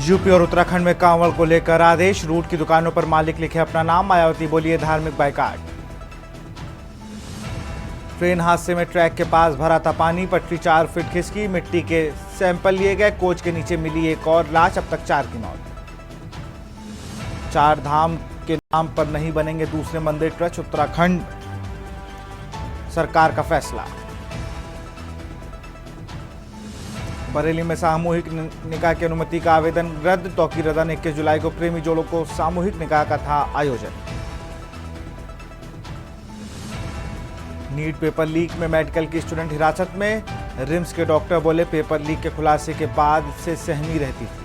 UP और उत्तराखंड में कांवड़ को लेकर आदेश, रूट की दुकानों पर मालिक लिखे अपना नाम, मायावती बोली है धार्मिक बाइकाट। ट्रेन हादसे में ट्रैक के पास भरा था पानी, पटरी 4 फीट खिसकी, मिट्टी के सैंपल लिए गए, कोच के नीचे मिली एक और लाश, अब तक 4 की मौत। 4 धाम के नाम पर नहीं बनेंगे दूसरे मंदिर ट्रस्ट, उत्तराखंड सरकार का फैसला। बरेली में सामूहिक निकाह की अनुमति का आवेदन रद्द, तौकीर रदा ने 21 जुलाई को प्रेमी जोड़ों को सामूहिक निकाह का था आयोजन। नीट पेपर लीक में मेडिकल की स्टूडेंट हिरासत में, रिम्स के डॉक्टर बोले पेपर लीक के खुलासे के बाद से सहमी रहती थी।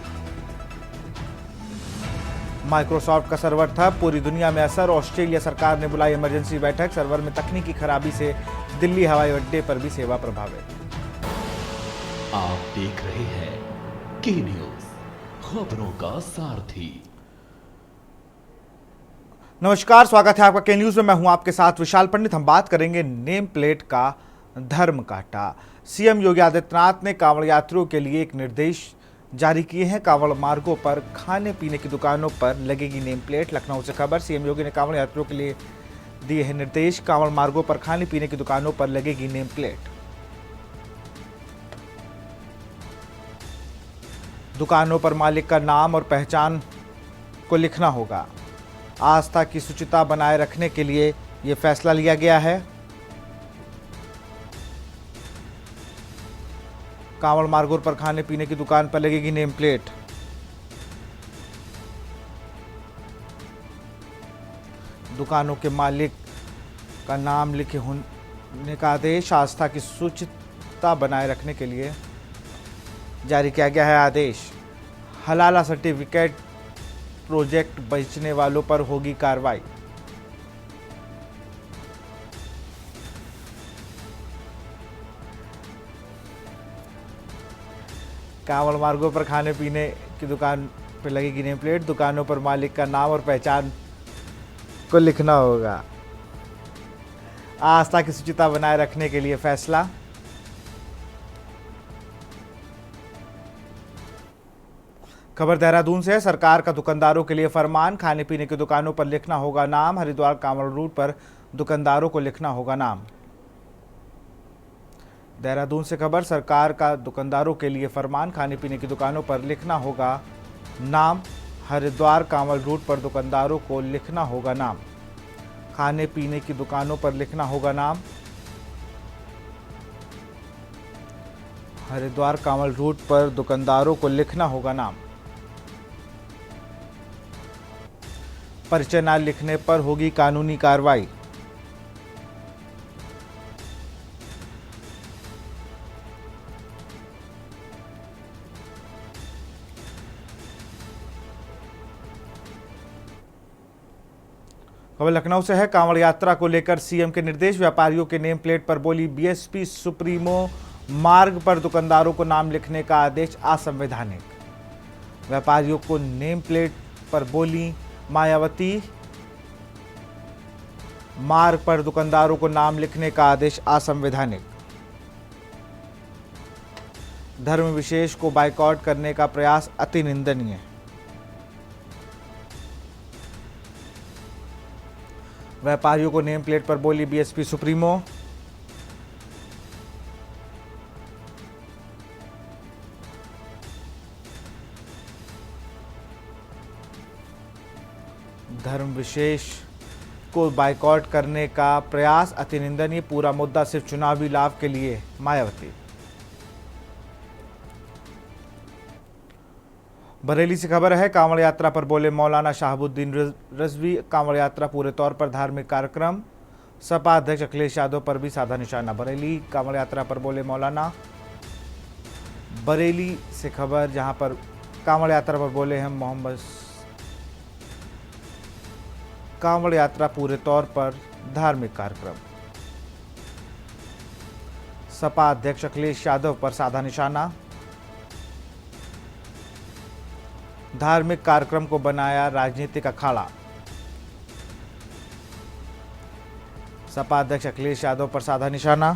माइक्रोसॉफ्ट का सर्वर था, पूरी दुनिया में असर, ऑस्ट्रेलिया सरकार ने बुलाई इमरजेंसी बैठक, सर्वर में तकनीकी खराबी से दिल्ली हवाई अड्डे पर भी सेवा प्रभावित। आप देख रहे हैं के न्यूज, खबरों का सारथी। नमस्कार, स्वागत है आपका के न्यूज में। मैं हूं आपके साथ विशाल पंडित। हम बात करेंगे नेम प्लेट का धर्म काटा। सीएम योगी आदित्यनाथ ने कांवड़ यात्रियों के लिए एक निर्देश जारी किए हैं। कांवड़ मार्गों पर खाने पीने की दुकानों पर लगेगी नेम प्लेट। लखनऊ से खबर, सीएम योगी ने कांवड़ यात्रियों के लिए दिए हैं निर्देश। कांवड़ मार्गों पर खाने पीने की दुकानों पर लगेगी नेम प्लेट। दुकानों पर मालिक का नाम और पहचान को लिखना होगा। आस्था की शुचिता बनाए रखने के लिए यह फैसला लिया गया है। कांवड़ मार्गों पर खाने पीने की दुकान पर लगेगी नेम प्लेट। दुकानों के मालिक का नाम लिखे होने का आदेश, आस्था की शुचिता बनाए रखने के लिए जारी किया गया है आदेश। हलाला सर्टिफिकेट प्रोजेक्ट बेचने वालों पर होगी कार्रवाई। कांवड़ मार्गों पर खाने पीने की दुकान पर लगेगी नेम प्लेट। दुकानों पर मालिक का नाम और पहचान को लिखना होगा। आस्था की शुचिता बनाए रखने के लिए फैसला। खबर देहरादून से है, सरकार का दुकानदारों के लिए फरमान, खाने पीने की दुकानों पर लिखना होगा नाम। हरिद्वार कांवड़ रूट पर दुकानदारों को लिखना होगा नाम। देहरादून से खबर, सरकार का दुकानदारों के लिए फरमान, खाने पीने की दुकानों पर लिखना होगा नाम। हरिद्वार कांवड़ रूट पर दुकानदारों को लिखना होगा नाम। खाने पीने की दुकानों पर लिखना होगा नाम। हरिद्वार कांवड़ रूट पर दुकानदारों को लिखना होगा नाम। परिचय न लिखने पर होगी कानूनी कार्रवाई। खबर लखनऊ से है, कांवड़ यात्रा को लेकर सीएम के निर्देश, व्यापारियों के नेम प्लेट पर बोली बीएसपी सुप्रीमो, मार्ग पर दुकानदारों को नाम लिखने का आदेश असंवैधानिक। व्यापारियों को नेम प्लेट पर बोली मायावती, मार्ग पर दुकानदारों को नाम लिखने का आदेश असंवैधानिक। धर्म विशेष को बाइकआउट करने का प्रयास अति निंदनीय। व्यापारियों को नेम प्लेट पर बोली बीएसपी सुप्रीमो, धर्म विशेष को बाइकआउट करने का प्रयास अति निंदनीय, पूरा मुद्दा सिर्फ चुनावी लाभ के लिए। मायावती। बरेली से खबर है, कांवड़ यात्रा पर बोले मौलाना शहाबुद्दीन रिजवी, कांवड़ यात्रा पूरे तौर पर धार्मिक कार्यक्रम, सपा अध्यक्ष अखिलेश यादव पर भी साधा निशाना। बरेली, कांवड़ यात्रा पर बोले मौलाना। बरेली से खबर, जहां पर कांवड़ यात्रा पर बोले हैं मोहम्मद। कांवड़ यात्रा पूरे तौर पर धार्मिक कार्यक्रम, सपा अध्यक्ष अखिलेश यादव पर साधा निशाना। धार्मिक कार्यक्रम को बनाया राजनीतिक अखाड़ा, सपा अध्यक्ष अखिलेश यादव पर साधा निशाना।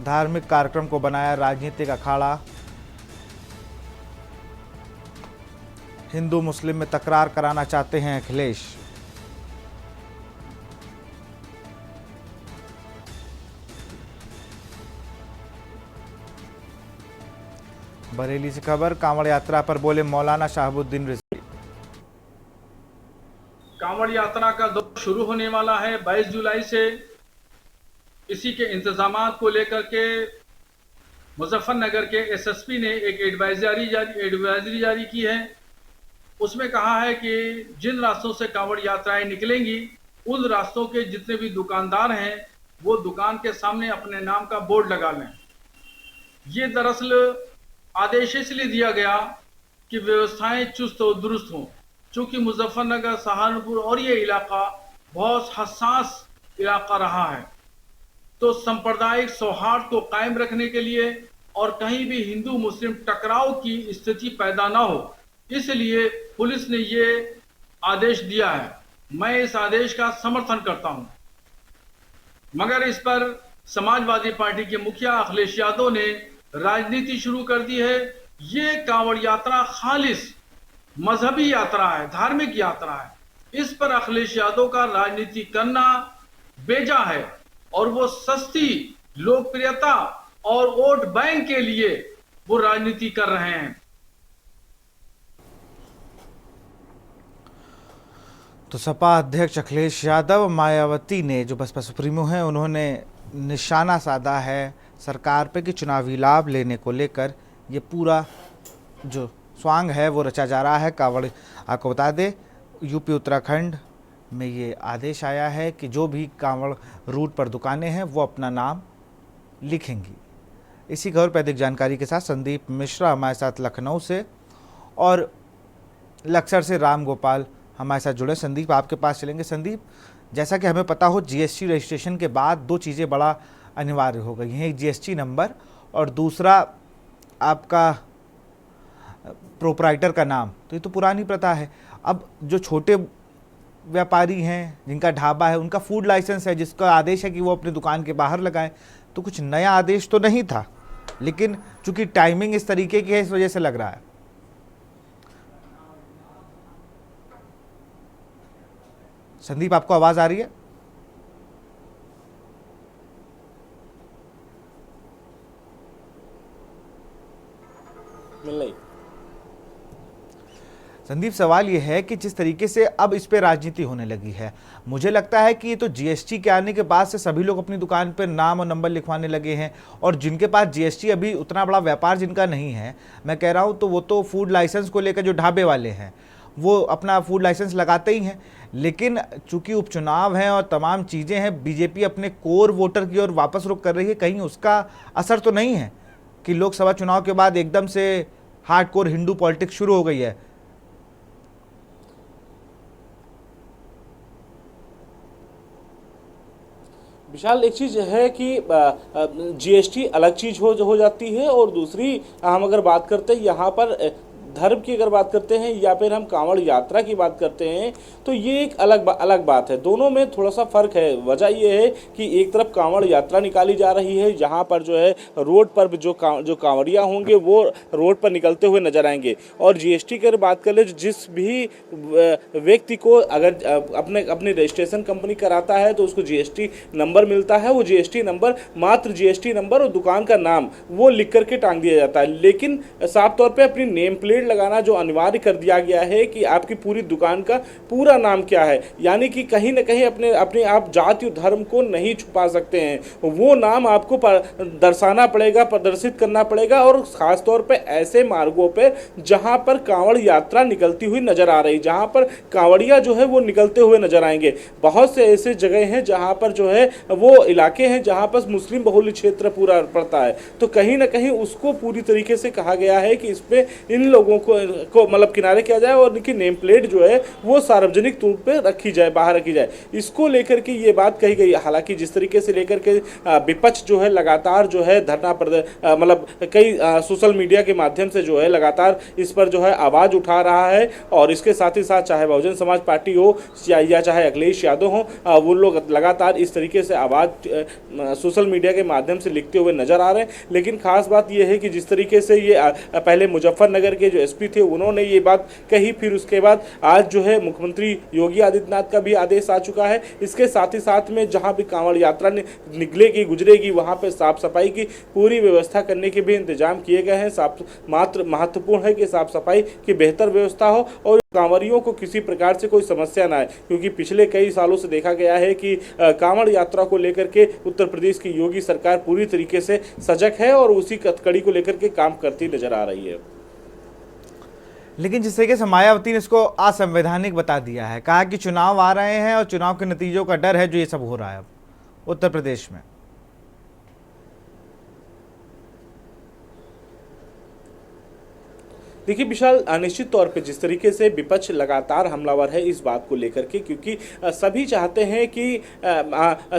धार्मिक कार्यक्रम को बनाया राजनीतिक अखाड़ा, हिंदू मुस्लिम में तकरार कराना चाहते हैं अखिलेश। बरेली से खबर, कांवड़ यात्रा पर बोले मौलाना शहाबुद्दीन रिजवी। कांवड़ यात्रा का दौर शुरू होने वाला है 22 जुलाई से। इसी के इंतजामात को लेकर के मुजफ्फरनगर के एसएसपी ने एक एडवाइजरी जारी की है। उसमें कहा है कि जिन रास्तों से कांवड़ यात्राएं निकलेंगी उन रास्तों के जितने भी दुकानदार हैं वो दुकान के सामने अपने नाम का बोर्ड लगा लें। ये दरअसल आदेश इसलिए दिया गया कि व्यवस्थाएं चुस्त और दुरुस्त हों। चूंकि मुजफ्फरनगर, सहारनपुर और ये इलाका बहुत हसास इलाका रहा है, तो सांप्रदायिक सौहार्द को कायम रखने के लिए और कहीं भी हिंदू मुस्लिम टकराव की स्थिति पैदा ना हो, इसलिए पुलिस ने ये आदेश दिया है। मैं इस आदेश का समर्थन करता हूं, मगर इस पर समाजवादी पार्टी के मुखिया अखिलेश यादव ने राजनीति शुरू कर दी है। ये कांवड़ यात्रा खालिस मजहबी यात्रा है, धार्मिक यात्रा है। इस पर अखिलेश यादव का राजनीति करना बेजा है और वो सस्ती लोकप्रियता और वोट बैंक के लिए वो राजनीति कर रहे हैं। तो सपा अध्यक्ष अखिलेश यादव, मायावती ने जो बसपा सुप्रीमो हैं, उन्होंने निशाना साधा है सरकार पे कि चुनावी लाभ लेने को लेकर ये पूरा जो स्वांग है वो रचा जा रहा है। कांवड़, आपको बता दें, यूपी उत्तराखंड में ये आदेश आया है कि जो भी कांवड़ रूट पर दुकानें हैं वो अपना नाम लिखेंगी। इसी खबर पर अधिक जानकारी के साथ संदीप मिश्रा हमारे साथ लखनऊ से और लक्सर से राम गोपाल हमारे साथ जुड़े। संदीप, आपके पास चलेंगे। संदीप, जैसा कि हमें पता हो, जीएसटी रजिस्ट्रेशन के बाद दो चीज़ें बड़ा अनिवार्य हो गई हैं, एक जीएसटी नंबर और दूसरा आपका प्रोपराइटर का नाम। तो ये तो पुरानी प्रथा है। अब जो छोटे व्यापारी हैं, जिनका ढाबा है, उनका फूड लाइसेंस है, जिसका आदेश है कि वो अपनी दुकान के बाहर लगाएं, तो कुछ नया आदेश तो नहीं था, लेकिन चूंकि टाइमिंग इस तरीके की है, इस वजह से लग रहा है। संदीप, आपको आवाज आ रही है? मिल रही। संदीप, सवाल ये है कि जिस तरीके से अब इस पे राजनीति होने लगी है, मुझे लगता है कि ये तो जीएसटी के आने के बाद से सभी लोग अपनी दुकान पर नाम और नंबर लिखवाने लगे हैं, और जिनके पास जीएसटी, अभी उतना बड़ा व्यापार जिनका नहीं है, मैं कह रहा हूँ, तो वो तो फूड लाइसेंस को लेकर जो ढाबे वाले हैं वो अपना फूड लाइसेंस लगाते ही हैं। लेकिन चूंकि उपचुनाव हैं और तमाम चीज़ें हैं, बीजेपी अपने कोर वोटर की ओर वापस रुख कर रही है। कहीं उसका असर तो नहीं है कि लोकसभा चुनाव के बाद एकदम से हार्डकोर हिंदू पॉलिटिक्स शुरू हो गई है? विशाल, एक चीज़ है कि जीएसटी अलग चीज़ हो जाती है, और दूसरी हम अगर बात करते हैं यहाँ पर धर्म की अगर बात करते हैं या फिर हम कांवड़ यात्रा की बात करते हैं, तो ये एक अलग बात है। दोनों में थोड़ा सा फर्क है। वजह ये है कि एक तरफ कांवड़ यात्रा निकाली जा रही है, जहाँ पर जो है रोड पर जो कांवड़िया होंगे वो रोड पर निकलते हुए नजर आएंगे। और जीएसटी की अगर बात कर ले, जिस भी व्यक्ति को अगर अपनी रजिस्ट्रेशन कंपनी कराता है तो उसको जीएसटी नंबर मिलता है। वो जीएसटी नंबर, मात्र जीएसटी नंबर और दुकान का नाम वो लिख करके टांग दिया जाता है। लेकिन साफ तौर पर अपनी नेम प्लेट लगाना जो अनिवार्य कर दिया गया है कि आपकी पूरी दुकान का पूरा नाम क्या है, यानी कि कहीं ना कहीं अपने आप जाति और धर्म को नहीं छुपा सकते हैं। वो नाम आपको दर्शाना पड़ेगा, प्रदर्शित करना पड़ेगा, और खास तौर पे ऐसे मार्गों पे जहां पर कांवड़ यात्रा निकलती हुई नजर आ रही, जहां पर कांवड़िया जो है वो निकलते हुए नजर आएंगे। बहुत से ऐसे जगह हैं जहां पर जो है वो इलाके हैं जहां पर मुस्लिम बहुल क्षेत्र पूरा पड़ता है, तो कहीं ना कहीं उसको पूरी तरीके से कहा गया है कि इस पे इन लोगों को मतलब किनारे किया जाए और इनकी नेम प्लेट जो है वो सार्वजनिक तौर पे रखी जाए, बाहर रखी जाए। इसको लेकर के ये बात कही गई। हालांकि जिस तरीके से लेकर के विपक्ष जो है लगातार जो है धरना मतलब कई सोशल मीडिया के माध्यम से जो है लगातार इस पर जो है आवाज उठा रहा है, और इसके साथ ही साथ चाहे बहुजन समाज पार्टी हो या चाहे अखिलेश यादव हो, वो लोग लगातार इस तरीके से आवाज सोशल मीडिया के माध्यम से लिखते हुए नजर आ रहे हैं। लेकिन खास बात यह है कि जिस तरीके से ये पहले मुजफ्फरनगर के जो एसपी थे उन्होंने ये बात कही। फिर उसके बाद आज जो है मुख्यमंत्री योगी आदित्यनाथ का भी आदेश आ चुका है। इसके साथ ही साथ में जहां भी कांवड़ यात्रा निकलेगी गुजरेगी वहां पे साफ सफाई की पूरी व्यवस्था करने के भी इंतजाम किए गए हैं। मात्र महत्वपूर्ण है कि साफ सफाई की बेहतर व्यवस्था हो और कांवरियों को किसी प्रकार से कोई समस्या ना आए, क्योंकि पिछले कई सालों से देखा गया है कि कांवड़ यात्रा को लेकर के उत्तर प्रदेश की योगी सरकार पूरी तरीके से सजग है और उसी कड़ी को लेकर के काम करती नजर आ रही है। लेकिन जिस तरीके से मायावती ने इसको असंवैधानिक बता दिया है, कहा कि चुनाव आ रहे हैं और चुनाव के नतीजों का डर है जो ये सब हो रहा है अब उत्तर प्रदेश में। देखिए विशाल, निश्चित तौर पे जिस तरीके से विपक्ष लगातार हमलावर है इस बात को लेकर के, क्योंकि सभी चाहते हैं कि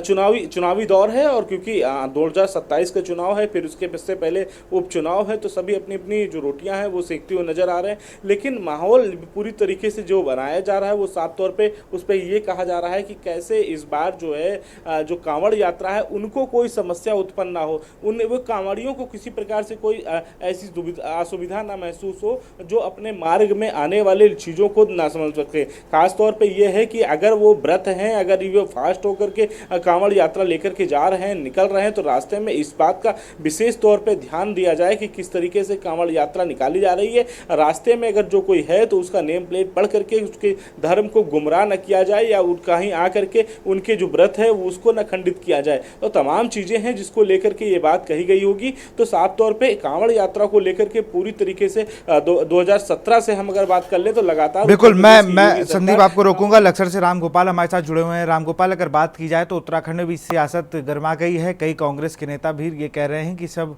चुनावी दौर है और क्योंकि 2027 का चुनाव है, फिर उससे पहले उपचुनाव है, तो सभी अपनी अपनी जो रोटियां हैं वो सेकते हुए नजर आ रहे हैं। लेकिन माहौल पूरी तरीके से जो बनाया जा रहा है वो साफ तौर पे उस पर ये कहा जा रहा है कि कैसे इस बार जो है जो कांवड़ यात्रा है उनको कोई समस्या उत्पन्न ना हो, वो कांवड़ियों को किसी प्रकार से कोई ऐसी असुविधा ना महसूस हो जो अपने मार्ग में आने वाले चीज़ों को ना समझ सकते। खास तौर पे ये है कि अगर वो व्रत हैं, अगर ये फास्ट होकर के कांवड़ यात्रा लेकर के जा रहे हैं, निकल रहे हैं, तो रास्ते में इस बात का विशेष तौर पे ध्यान दिया जाए कि किस तरीके से कांवड़ यात्रा निकाली जा रही है। रास्ते में अगर जो कोई है तो उसका नेम प्लेट पढ़ करके उसके धर्म को गुमराह न किया जाए या कहीं आकर के उनके जो व्रत है वो उसको न खंडित किया जाए। तो तमाम चीज़ें हैं जिसको लेकर के ये बात कही गई होगी। तो साफ तौर पर कांवड़ यात्रा को लेकर के पूरी तरीके से 2017 से हम अगर बात कर ले तो लगातार बिल्कुल मैं संदीप आपको रोकूंगा। लक्सर से राम गोपाल हमारे साथ जुड़े हुए हैं। राम गोपाल, अगर बात की जाए तो उत्तराखंड में भी सियासत गर्मा गई है। कई कांग्रेस के नेता भी ये कह रहे हैं कि सब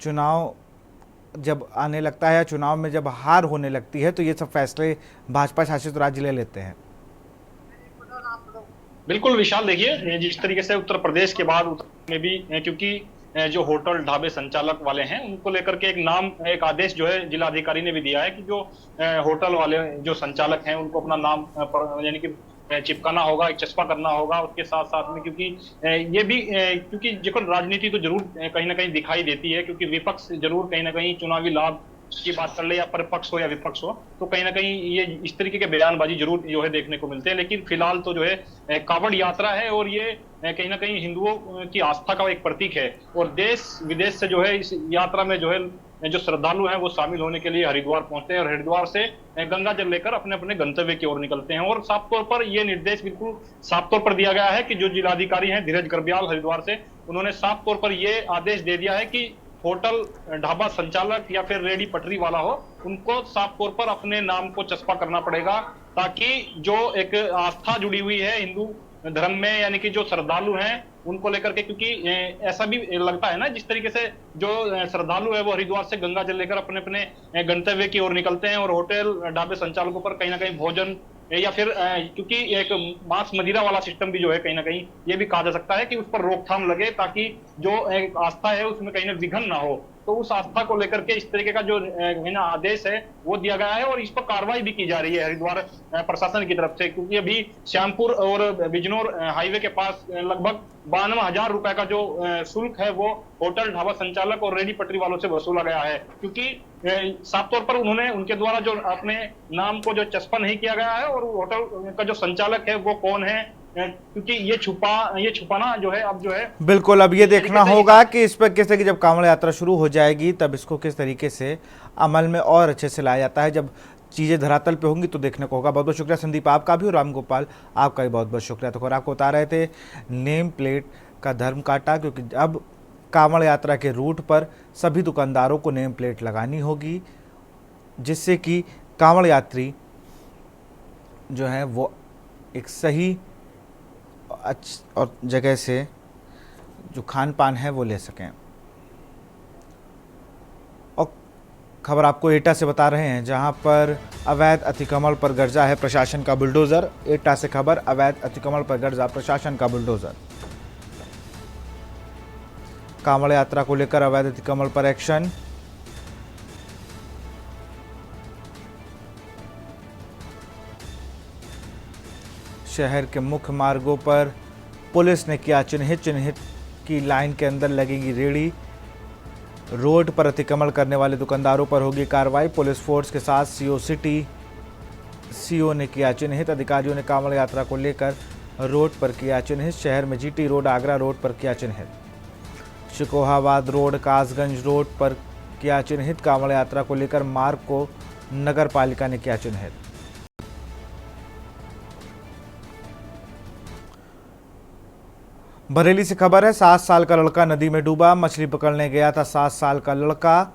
चुनाव जब आने लगता है, चुनाव में जब हार होने लगती है तो ये सब फैसले भाजपा शासित राज्य ले लेते हैं। बिल्कुल विशाल, देखिए जिस तरीके से उत्तर प्रदेश के बाद उत्तर में भी, क्योंकि जो होटल ढाबे संचालक वाले हैं उनको लेकर के एक आदेश जो है जिलाधिकारी ने भी दिया है कि जो होटल वाले जो संचालक हैं उनको अपना नाम यानी कि चिपकाना होगा, एक चस्पा करना होगा। उसके साथ साथ में क्योंकि ये भी क्योंकि देखो राजनीति तो जरूर कहीं ना कहीं दिखाई देती है, क्योंकि विपक्ष जरूर कहीं ना कहीं चुनावी लाभ की बात कर ले, या परिपक्ष हो या विपक्ष हो, तो कहीं ना कहीं ये इस तरीके के बयानबाजी जरूर जो है देखने को मिलते हैं। लेकिन फिलहाल तो जो है कांवड़ यात्रा है और ये कहीं ना कहीं हिंदुओं की आस्था का एक प्रतीक है और देश विदेश से जो है इस यात्रा में जो है जो श्रद्धालु हैं वो शामिल होने के लिए हरिद्वार पहुंचते हैं और हरिद्वार से गंगा जल लेकर अपने अपने गंतव्य की ओर निकलते हैं। और साफ तौर पर ये निर्देश बिल्कुल साफ तौर पर दिया गया है कि जो जिलाधिकारी हैं धीरज गर्ब्याल हरिद्वार से, उन्होंने साफ तौर पर ये आदेश दे दिया है कि होटल ढाबा संचालक या फिर रेडी पटरी वाला हो, उनको साफ तौर पर अपने नाम को चस्पा करना पड़ेगा, ताकि जो एक आस्था जुड़ी हुई है हिंदू धर्म में, यानी कि जो श्रद्धालु हैं उनको लेकर के, क्योंकि ऐसा भी लगता है ना जिस तरीके से जो श्रद्धालु है वो हरिद्वार से गंगा जल लेकर अपने अपने गंतव्य की ओर निकलते हैं और होटल ढाबे संचालकों पर कहीं ना कहीं भोजन या फिर क्योंकि एक मांस मदिरा वाला सिस्टम भी जो है कहीं ना कहीं ये भी कहा जा सकता है कि उस पर रोकथाम लगे, ताकि जो एक आस्था है उसमें कहीं ना विघ्न ना हो। तो उस आस्था को लेकर के इस तरीके का जो आदेश है वो दिया गया है और इस पर कार्रवाई भी की जा रही है हरिद्वार प्रशासन की तरफ से, क्योंकि अभी श्यामपुर और बिजनौर हाईवे के पास लगभग 52,000 रुपए का जो शुल्क है वो होटल ढाबा संचालक और रेडी पटरी वालों से वसूला गया है, क्योंकि साफ तौर पर उनके द्वारा जो अपने नाम को जो चस्पा नहीं किया गया है और होटल का जो संचालक है वो कौन है, क्योंकि ये छुपाना जो है अब जो है बिल्कुल अब ये देखना होगा कि इस पर किस तरीके जब कांवड़ यात्रा शुरू हो जाएगी तब इसको किस तरीके से अमल में और अच्छे से लाया जाता है। जब चीज़ें धरातल पे होंगी तो देखने को होगा। बहुत बहुत शुक्रिया संदीप आपका भी और राम गोपाल आपका भी बहुत बहुत शुक्रिया। तो आपको बता रहे थे नेम प्लेट का धर्म काटा, क्योंकि अब कांवड़ यात्रा के रूट पर सभी दुकानदारों को नेम प्लेट लगानी होगी, जिससे कि कांवड़ यात्री जो है वो एक सही और जगह से जो खान पान है वो ले सकें। और खबर आपको एटा से बता रहे हैं, जहां पर अवैध अतिक्रमण पर गर्जा है प्रशासन का बुलडोजर। एटा से खबर, अवैध अतिक्रमण पर गर्जा प्रशासन का बुलडोजर। कांवड़ यात्रा को लेकर अवैध अतिक्रमण पर एक्शन। शहर के मुख्य मार्गों पर पुलिस ने किया चिन्हित की लाइन के अंदर लगेगी रेडी। रोड पर अतिक्रमण करने वाले दुकानदारों पर होगी कार्रवाई। पुलिस फोर्स के साथ सीओ ने किया चिन्हित। अधिकारियों ने कांवड़ यात्रा को लेकर रोड पर किया चिन्हित। शहर में जीटी रोड, आगरा रोड पर किया चिन्हित। शिकोहाबाद रोड, कासगंज रोड पर किया चिन्हित। कांवड़ यात्रा को लेकर मार्ग को नगर पालिका ने किया चिन्हित। बरेली से खबर है, 7 साल का लड़का नदी में डूबा, मछली पकड़ने गया था 7 साल का लड़का।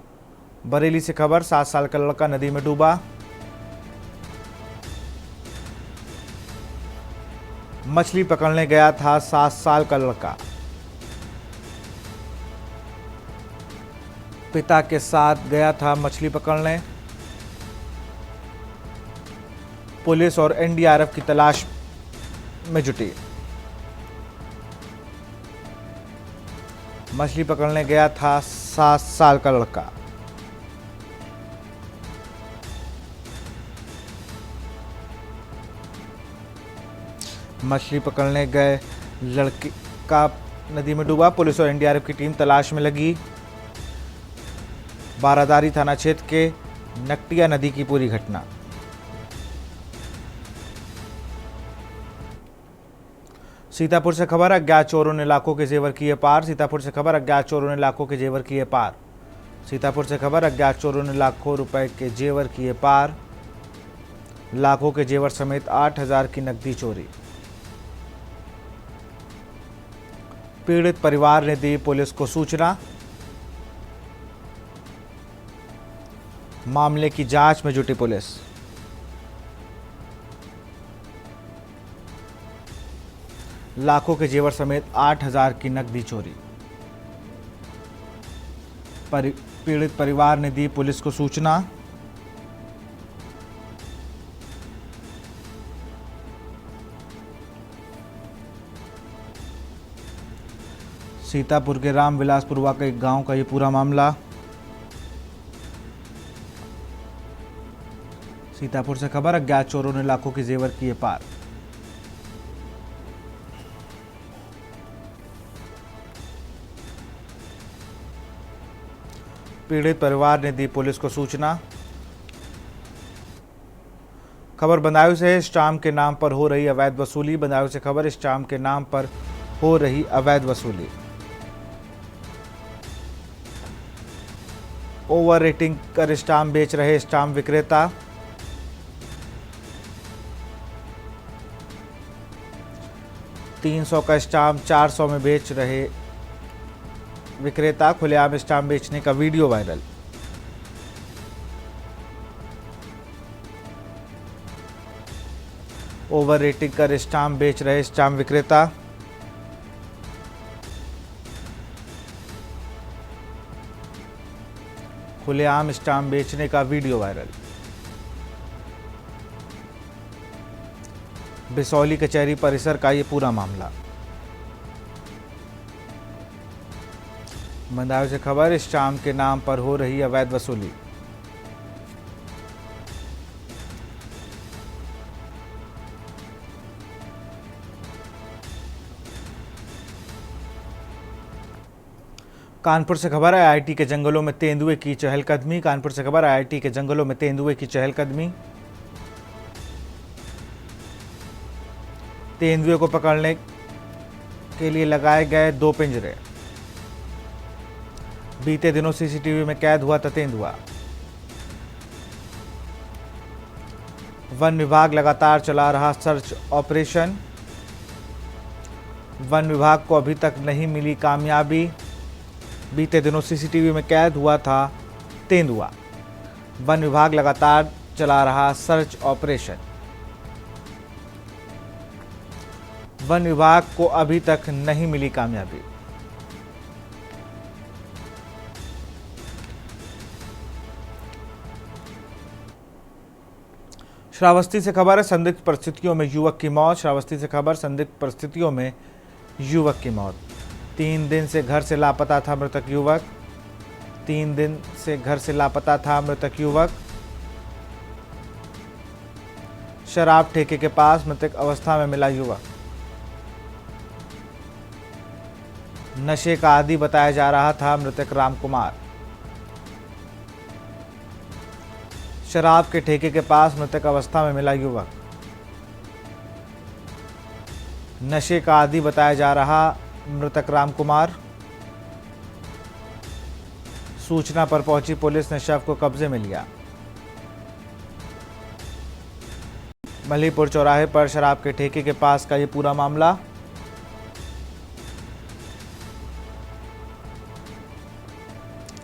बरेली से खबर, 7 साल का लड़का नदी में डूबा, मछली पकड़ने गया था 7 साल का लड़का। पिता के साथ गया था मछली पकड़ने। पुलिस और एनडीआरएफ की तलाश में जुटी। मछली पकड़ने गया था 7 साल का लड़का। मछली पकड़ने गए लड़के का नदी में डूबा। पुलिस और एनडीआरएफ की टीम तलाश में लगी। बारादारी थाना क्षेत्र के नकटिया नदी की पूरी घटना। सीतापुर से खबर, अज्ञात चोरों ने लाखों के जेवर किए पार। सीतापुर से खबर, अज्ञात चोरों ने लाखों के जेवर किए पार। सीतापुर से खबर, अज्ञात चोरों ने लाखों रुपए के जेवर किए पार। लाखों के जेवर समेत 8,000 की नकदी चोरी। पीड़ित परिवार ने दी पुलिस को सूचना। मामले की जांच में जुटी पुलिस। लाखों के जेवर समेत 8,000 की नकदी चोरी। पीड़ित परिवार ने दी पुलिस को सूचना। सीतापुर के रामविलासपुरवा के एक गांव का ये पूरा मामला। सीतापुर से खबर, अज्ञात चोरों ने लाखों के जेवर किए पार। पीड़ित परिवार ने दी पुलिस को सूचना। खबर बदायूं से, स्टाम्प के नाम पर हो रही अवैध वसूली। बदायूं से खबर, स्टाम्प के नाम पर हो रही अवैध वसूली। ओवर रेटिंग कर स्टाम्प बेच रहे स्टाम्प विक्रेता। $300 का स्टाम्प 400 में बेच रहे विक्रेता। खुलेआम स्टाम्प बेचने का वीडियो वायरल। ओवर रेटिंग कर स्टाम्प बेच रहे स्टाम्प विक्रेता। खुलेआम स्टाम्प बेचने का वीडियो वायरल। बिसौली कचहरी परिसर का ये पूरा मामला। बदायूं से खबर, स्टाम्प के नाम पर हो रही अवैध वसूली। कानपुर से खबर है, आईआईटी के जंगलों में तेंदुए की चहलकदमी। कानपुर से खबर, आईआईटी के जंगलों में तेंदुए की चहलकदमी। तेंदुए को पकड़ने के लिए लगाए गए 2 पिंजरे। बीते दिनों सीसीटीवी में कैद हुआ था तेंदुआ। वन विभाग लगातार चला रहा सर्च ऑपरेशन। वन विभाग को अभी तक नहीं मिली कामयाबी। बीते दिनों सीसीटीवी में कैद हुआ था तेंदुआ। वन विभाग लगातार चला रहा सर्च ऑपरेशन। वन विभाग को अभी तक नहीं मिली कामयाबी। श्रावस्ती से खबर है, संदिग्ध परिस्थितियों में युवक की मौत। श्रावस्ती से खबर, संदिग्ध परिस्थितियों में युवक की मौत। 3 दिन से घर से लापता था मृतक युवक। 3 दिन से घर से लापता था मृतक युवक। शराब ठेके के पास मृतक अवस्था में मिला युवक। नशे का आदी बताया जा रहा था मृतक रामकुमार। शराब के ठेके के पास मृतक अवस्था में मिला युवक। नशे का आदी बताया जा रहा मृतक रामकुमार। सूचना पर पहुंची पुलिस ने शव को कब्जे में लिया। मलीपुर चौराहे पर शराब के ठेके के पास का ये पूरा मामला।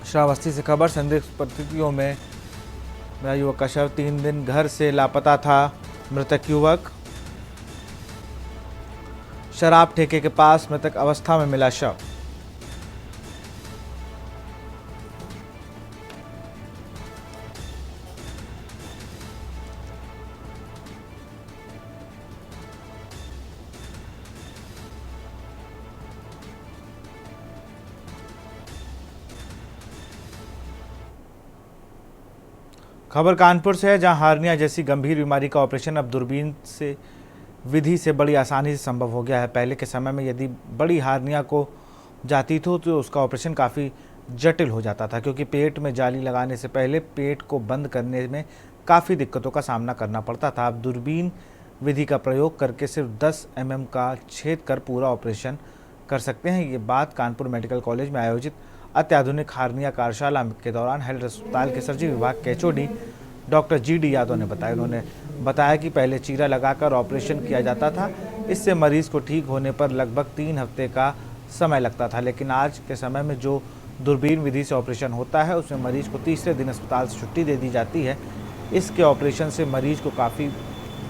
श्रावस्ती से खबर। संदिग्ध परिस्थितियों में मिला युवक का शव। 3 दिन घर से लापता था मृतक युवक। शराब ठेके के पास मृतक अवस्था में मिला शव। खबर कानपुर से है, जहां हार्निया जैसी गंभीर बीमारी का ऑपरेशन अब दूरबीन से विधि से बड़ी आसानी से संभव हो गया है। पहले के समय में यदि बड़ी हार्निया को जाती तो उसका ऑपरेशन काफ़ी जटिल हो जाता था, क्योंकि पेट में जाली लगाने से पहले पेट को बंद करने में काफ़ी दिक्कतों का सामना करना पड़ता था। अब दूरबीन विधि का प्रयोग करके सिर्फ 10 mm का छेद कर पूरा ऑपरेशन कर सकते हैं। ये बात कानपुर मेडिकल कॉलेज में आयोजित अत्याधुनिक हार्निया कार्यशाला के दौरान हेल्थ अस्पताल के सर्जरी विभाग के HOD डॉक्टर GD यादव ने बताया। उन्होंने बताया कि पहले चीरा लगाकर ऑपरेशन किया जाता था। इससे मरीज को ठीक होने पर लगभग 3 हफ्ते का समय लगता था, लेकिन आज के समय में जो दूरबीन विधि से ऑपरेशन होता है उसमें मरीज को तीसरे दिन अस्पताल से छुट्टी दे दी जाती है। इसके ऑपरेशन से मरीज को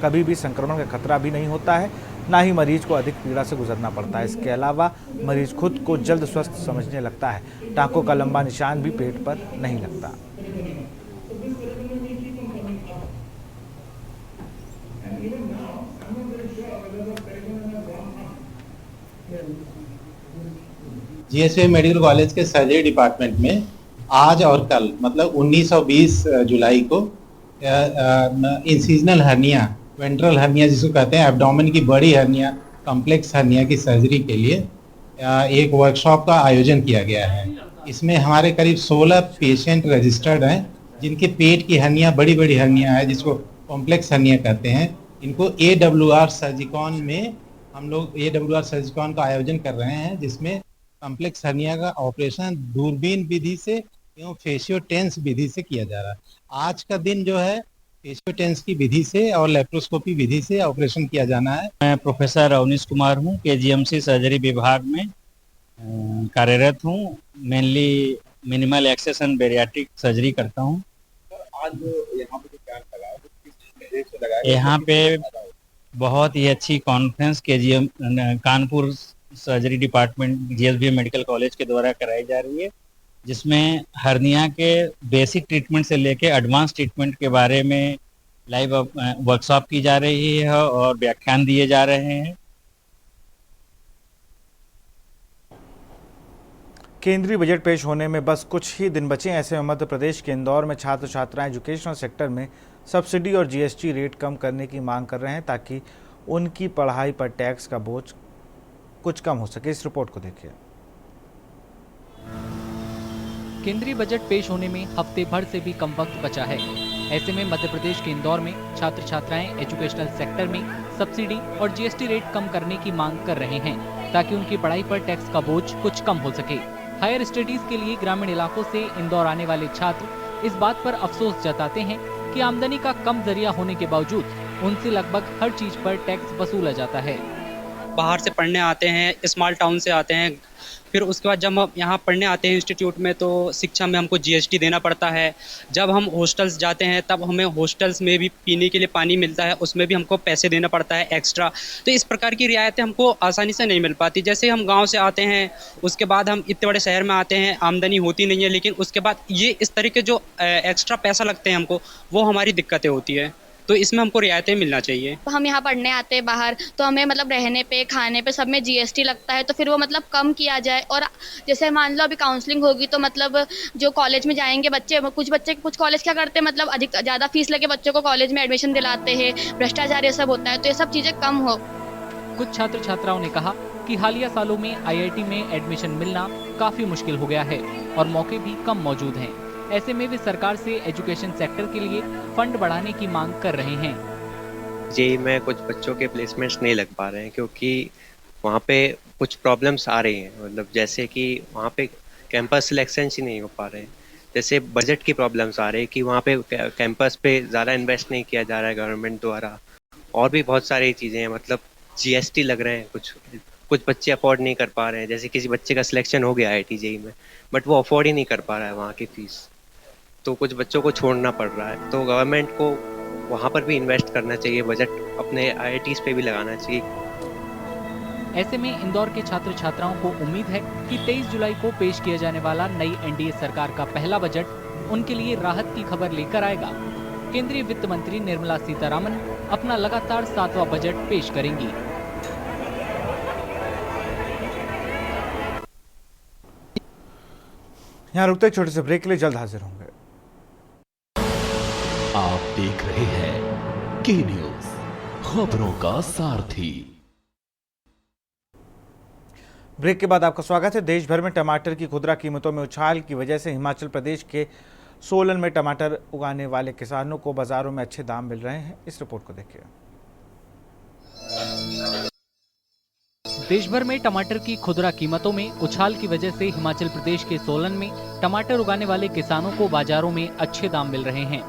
कभी भी संक्रमण का खतरा भी नहीं होता है, ना ही मरीज को अधिक पीड़ा से गुजरना पड़ता है। इसके अलावा मरीज खुद को जल्द स्वस्थ समझने लगता है। टाँकों का लंबा निशान भी पेट पर नहीं लगता। GSV मेडिकल कॉलेज के सर्जरी डिपार्टमेंट में आज और कल मतलब 19 और 20 जुलाई को इंसिजनल हर्निया, वेंट्रल हर्निया जिसको कहते हैं, एब्डोमेन की बड़ी हर्निया, कॉम्प्लेक्स हर्निया की सर्जरी के लिए एक वर्कशॉप का आयोजन किया गया है। इसमें हमारे करीब 16 पेशेंट रजिस्टर्ड हैं, जिनके पेट की हर्निया बड़ी बड़ी हर्निया है, जिसको कॉम्प्लेक्स हर्निया कहते हैं। इनको AWR सर्जिकॉन में हम लोग AWR सर्जिकॉन का आयोजन कर रहे हैं, जिसमें कॉम्प्लेक्स हर्निया का ऑपरेशन दूरबीन विधि से एवं फेशियोटेंस विधि से किया जा रहा है। आज का दिन जो है फेशियोटेंस की विधि से और लेप्रोस्कोपी विधि से ऑपरेशन किया जाना है। मैं प्रोफेसर अवनीश कुमार हूँ, KGMC सर्जरी विभाग में कार्यरत हूँ। Mainly minimal access and bariatric surgery करता हूँ। आज यहाँ पे कैंप लगाया, किस उद्देश्य से लगाया? यहाँ पे बहुत ही अच्छी conference Kanpur surgery department GSV medical college के द्वारा कराई जा रही है, जिसमें हर्निया के बेसिक ट्रीटमेंट से लेके एडवांस ट्रीटमेंट के बारे में लाइव वर्कशॉप की जा रही है और व्याख्यान दिए जा रहे हैं। केंद्रीय बजट पेश होने में बस कुछ ही दिन बचे। ऐसे में मध्य प्रदेश के इंदौर में छात्र छात्राएं एजुकेशनल सेक्टर में सब्सिडी और GST रेट कम करने की मांग कर रहे हैं, ताकि उनकी पढ़ाई पर टैक्स का बोझ कुछ कम हो सके। इस रिपोर्ट को देखिए। केंद्रीय बजट पेश होने में हफ्ते भर से भी कम वक्त बचा है। ऐसे में मध्य प्रदेश के इंदौर में छात्र छात्राएं एजुकेशनल सेक्टर में सब्सिडी और GST रेट कम करने की मांग कर रहे हैं, ताकि उनकी पढ़ाई पर टैक्स का बोझ कुछ कम हो सके। हायर स्टडीज के लिए ग्रामीण इलाकों से इंदौर आने वाले छात्र इस बात पर अफसोस जताते हैं कि आमदनी का कम जरिया होने के बावजूद उनसे लगभग हर चीज पर टैक्स वसूला जाता है। बाहर से पढ़ने आते हैं, स्मॉल टाउन से आते हैं, फिर उसके बाद जब हम यहाँ पढ़ने आते हैं इंस्टीट्यूट में, तो शिक्षा में हमको GST देना पड़ता है। जब हम हॉस्टल्स जाते हैं तब हमें हॉस्टल्स में भी पीने के लिए पानी मिलता है, उसमें भी हमको पैसे देना पड़ता है एक्स्ट्रा। तो इस प्रकार की रियायतें हमको आसानी से नहीं मिल पाती। जैसे हम गाँव से आते हैं, उसके बाद हम इतने बड़े शहर में आते हैं, आमदनी होती नहीं है, लेकिन उसके बाद ये इस तरीके जो एक्स्ट्रा पैसा लगते हैं हमको, वो हमारी दिक्कतें होती है। तो इसमें हमको रियायतें मिलना चाहिए। हम यहाँ पढ़ने आते हैं बाहर, तो हमें मतलब रहने पे, खाने पे सब में GST लगता है, तो फिर वो मतलब कम किया जाए। और जैसे मान लो अभी काउंसलिंग होगी, तो मतलब जो कॉलेज में जाएंगे बच्चे, कुछ कॉलेज क्या करते हैं, मतलब अधिक ज़्यादा फीस लेके बच्चों को कॉलेज में एडमिशन दिलाते हैं, भ्रष्टाचार ये सब होता है। तो ये सब चीज़ें कम हो। कुछ छात्र छात्राओं ने कहा कि हालिया सालों में IIT में एडमिशन मिलना काफी मुश्किल हो गया है और मौके भी कम मौजूद हैं। ऐसे में वे सरकार से एजुकेशन सेक्टर के लिए फंड बढ़ाने की मांग कर रहे हैं। जेईई में कुछ बच्चों के प्लेसमेंट्स नहीं लग पा रहे हैं क्योंकि वहाँ पे कुछ प्रॉब्लम्स आ रही हैं, मतलब जैसे कि वहाँ पे कैंपस सिलेक्शन ही नहीं हो पा रहे हैं, जैसे बजट की प्रॉब्लम्स आ रही है कि वहाँ पे कैंपस पे ज़्यादा इन्वेस्ट नहीं किया जा रहा है गवर्नमेंट द्वारा, और भी बहुत सारी चीज़ें हैं, मतलब जीएसटी लग रहे हैं, कुछ बच्चे अफोर्ड नहीं कर पा रहे हैं। जैसे किसी बच्चे का सिलेक्शन हो गया IIT जेईई में, बट वो अफोर्ड ही नहीं कर पा रहा है वहाँ की फीस, तो कुछ बच्चों को छोड़ना पड़ रहा है। तो गवर्नमेंट को वहाँ पर भी इन्वेस्ट करना चाहिए, बजट अपने IITs पे भी लगाना चाहिए। ऐसे में इंदौर के छात्र छात्राओं को उम्मीद है कि 23 जुलाई को पेश किया जाने वाला नई एनडीए सरकार का पहला बजट उनके लिए राहत की खबर लेकर आएगा। केंद्रीय वित्त मंत्री निर्मला सीतारामन अपना लगातार 7वां बजट पेश करेंगी। यहाँ रुकते एक छोटे से ब्रेक के लिए, जल्द हाजिर होंगे। आप देख रहे हैं के न्यूज, खबरों का सारथी। ब्रेक के बाद आपका स्वागत है। देश भर में टमाटर की खुदरा कीमतों में उछाल की वजह से हिमाचल प्रदेश के सोलन में टमाटर उगाने वाले किसानों को बाजारों में अच्छे दाम मिल रहे हैं। इस रिपोर्ट को देखिए। देश भर में टमाटर की खुदरा कीमतों में उछाल की वजह से हिमाचल प्रदेश के सोलन में टमाटर उगाने वाले किसानों को बाजारों में अच्छे दाम मिल रहे हैं।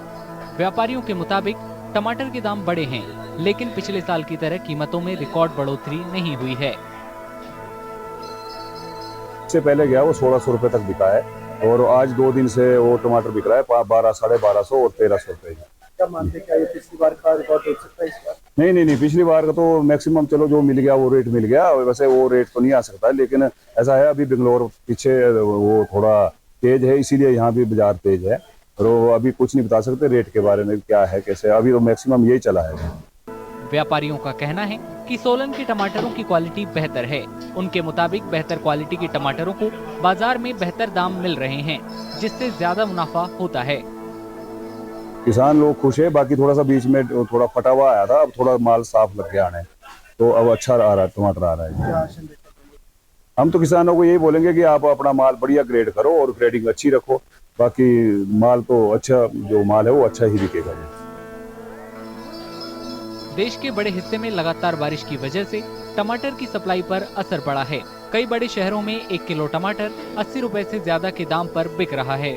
व्यापारियों के मुताबिक टमाटर के दाम बढ़े हैं, लेकिन पिछले साल की तरह कीमतों में रिकॉर्ड बढ़ोतरी नहीं हुई है। से पहले गया वो 1600 रुपए तक बिका है, और आज 2 दिन से वो टमाटर बिक रहा है 1200, 1250 और 1300 रुपए। क्या मानते हैं, क्या ये पिछली बार का रिकॉर्ड हो सकता है इस बार? नहीं, पिछली बार का तो मैक्सिमम चलो जो मिल गया वो रेट मिल गया, वैसे वो रेट तो नहीं आ सकता, लेकिन ऐसा है अभी बेंगलोर पीछे वो थोड़ा तेज है, इसीलिए यहाँ भी बाजार तेज है, और अभी कुछ नहीं बता सकते रेट के बारे में क्या है कैसे, अभी तो मैक्सिमम यही चला है। व्यापारियों का कहना है कि सोलन के टमाटरों की क्वालिटी बेहतर है। उनके मुताबिक बेहतर क्वालिटी के टमाटरों को बाजार में बेहतर दाम मिल रहे हैं, जिससे ज्यादा मुनाफा होता है। किसान लोग खुश है, बाकी थोड़ा सा बीच में थोड़ा फटा हुआ आया था, अब थोड़ा माल साफ लग गया आने, तो अब अच्छा आ रहा है, टमाटर आ रहा है। हम तो किसानों को यही बोलेंगे कि आप अपना माल बढ़िया ग्रेड करो और ग्रेडिंग अच्छी रखो, बाकी माल तो अच्छा, जो माल है वो अच्छा ही बिकेगा। देश के बड़े हिस्से में लगातार बारिश की वजह से टमाटर की सप्लाई पर असर पड़ा है। कई बड़े शहरों में 1 किलो टमाटर 80 रुपए से ज्यादा के दाम पर बिक रहा है।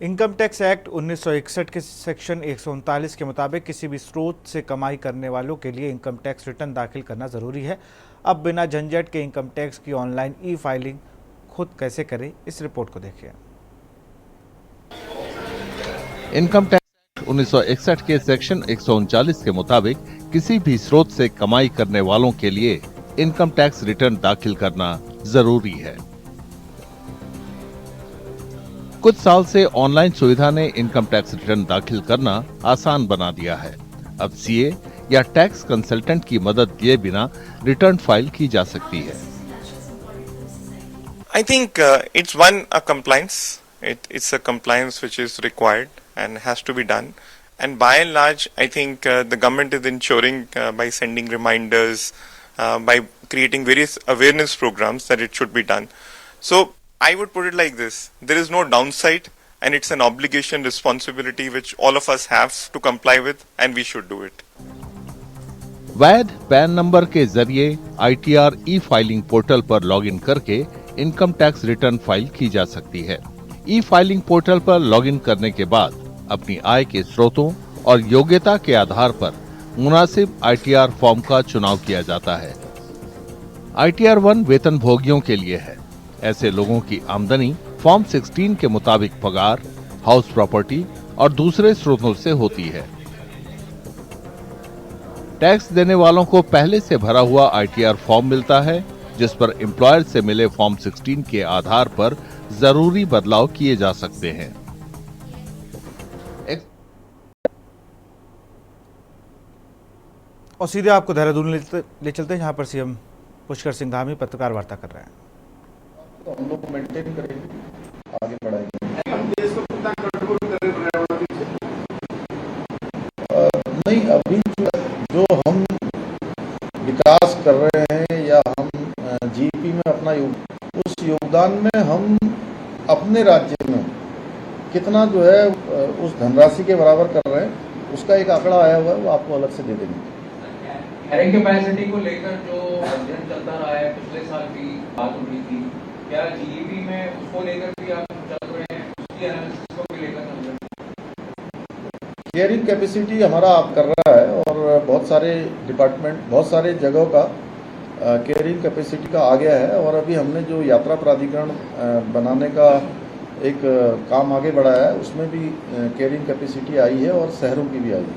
इनकम टैक्स एक्ट 1961 के सेक्शन 139 के मुताबिक किसी भी स्रोत से कमाई करने वालों के लिए इनकम टैक्स रिटर्न दाखिल करना जरूरी है। अब बिना झंझट के इनकम टैक्स की ऑनलाइन ई-फाइलिंग खुद कैसे करें, इस रिपोर्ट को देखिए। इनकम टैक्स 1961 के सेक्शन 139 के मुताबिक किसी भी स्रोत से कमाई करने वालों के लिए इनकम टैक्स रिटर्न दाखिल करना जरूरी है। कुछ साल से ऑनलाइन सुविधा ने इनकम टैक्स रिटर्न दाखिल करना आसान बना दिया है। अब सीए या टैक्स कंसल्टेंट की मदद लिए बिना रिटर्न फाइल की जा सकती है। I think it's a compliance. It's a compliance which is required and has to be done. And by and large, I think the government is ensuring by sending reminders, by creating various awareness programs that it should be done. So I would put it like this: there is no downside, and it's an obligation, responsibility which all of us have to comply with, and we should do it. वैध pan number के जरिए ITR ई-फाइलिंग portal पर login करके income tax return file की जा सकती है। ई-फाइलिंग portal पर लॉगिन करने के बाद अपनी आय के स्रोतों और योग्यता के आधार पर मुनासिब ITR फॉर्म का चुनाव किया जाता है। ITR 1 वेतन भोगियों के लिए है। ऐसे लोगों की आमदनी फॉर्म 16 के मुताबिक पगार, हाउस प्रॉपर्टी और दूसरे स्रोतों से होती है। टैक्स देने वालों को पहले से भरा हुआ ITR फॉर्म मिलता है, जिस पर एम्प्लॉयर से मिले फॉर्म 16 के आधार पर जरूरी बदलाव किए जा सकते हैं। और सीधे आपको देहरादून ले चलते हैं, जहां पर सीएम पुष्कर सिंह धामी पत्रकार वार्ता कर रहे हैं। तो हम लोग मेंटेन करेंगे, आगे बढ़ाएंगे। हम देश को कितना कंट्रोल करें पर्यावरण से? नहीं, अभी जो हम विकास कर रहे हैं या हम जीडीपी में अपना उस योगदान में हम अपने राज्य में कितना जो है उस धनराशि के बराबर कर रहे हैं, उसका एक आंकड़ा आया हुआ है, वो आपको अलग से दे देंगे। कैरिंग कैपेसिटी को लेकर जो अध्ययन चलता रहा है, पिछले साल भी बात उठी थी, क्या जीईबी में उसको लेकर भी आप चल रहे हैं, उसकी एनालिसिस को भी लेकर चल रहे हैं? कैरिंग कैपेसिटी हमारा आप कर रहा है और बहुत सारे डिपार्टमेंट, बहुत सारे जगहों का कैरिंग कैपेसिटी का आ गया है और अभी हमने जो यात्रा प्राधिकरण बनाने का एक काम आगे बढ़ाया है, उसमें भी कैरिंग कैपेसिटी आई है और शहरों की भी आई है।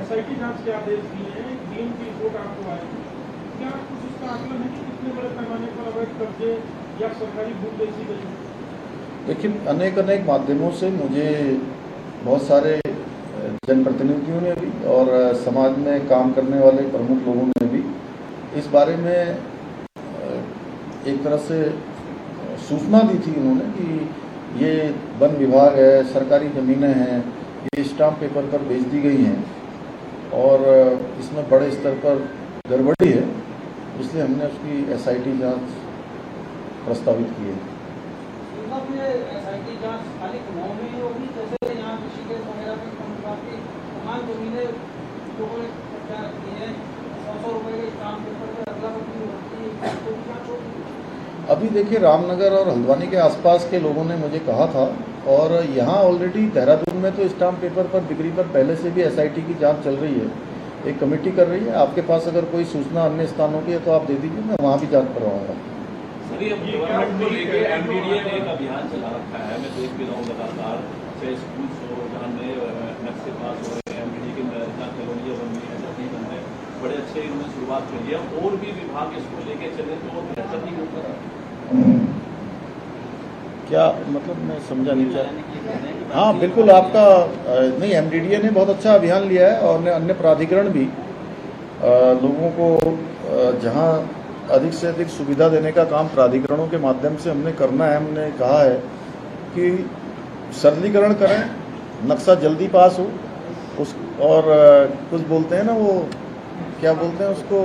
एसआईटी जांच के आदेश दिए हैं, डीएम की रिपोर्ट आपको आई, क्या कुछ इसका आकलन है कि कितने बड़े पैमाने पर अवैध कब्जे या सरकारी भूख बेची गई? देखिए, अनेक माध्यमों से मुझे बहुत सारे जनप्रतिनिधियों ने भी और समाज में काम करने वाले प्रमुख लोगों ने भी इस बारे में एक तरह से सूचना दी थी उन्होंने कि ये वन विभाग है, सरकारी ज़मीनें हैं, ये स्टाम्प पेपर पर बेच दी गई हैं और इसमें बड़े स्तर पर गड़बड़ी है, इसलिए हमने उसकी एसआईटी जांच प्रस्तावित की है। एसआईटी जांच खाली कुमाऊं में ही होगी, जैसे यहाँ ऋषिकेश वगैरह में काफी तमाम जमीनें लोगों ने कब्जा रखी है, 100 रुपए के स्टाम्प पेपर पर अगला बदली होती है, तो भी जांच होगी? अभी देखिए, रामनगर और हल्द्वानी के आसपास के लोगों ने मुझे कहा था और यहाँ ऑलरेडी देहरादून में तो स्टाम्प पेपर पर बिक्री पर पहले से भी एसआईटी की जांच चल रही है, एक कमेटी कर रही है। आपके पास अगर कोई सूचना अन्य स्थानों की है तो आप दे दीजिए, मैं वहाँ भी जांच करवाऊँगा। गवर्नमेंट को लेके एमडीडीए ने एक अभियान चला रखा है, मैं देख भी रहा हूँ लगातार, चाहे स्कूल हो जहाँ नए नक्शे पास हो रहे हैं, एमडीडीए की जहाँ कॉलोनियाँ बन रही है, जहाँ बन रहे हैं, बड़े अच्छे इन्होंने शुरुआत करी है और भी विभाग इसको लेके चले तो बेहतर नहीं होता। क्या मतलब, मैं समझा नहीं क्या? हाँ बिल्कुल, आपका नहीं, एमडीडीए ने बहुत अच्छा अभियान लिया है और अन्य प्राधिकरण भी लोगों को जहाँ अधिक से अधिक सुविधा देने का काम प्राधिकरणों के माध्यम से हमने करना है। हमने कहा है कि सरलीकरण करें, नक्शा जल्दी पास हो उस, और कुछ बोलते हैं ना, वो क्या बोलते हैं उसको,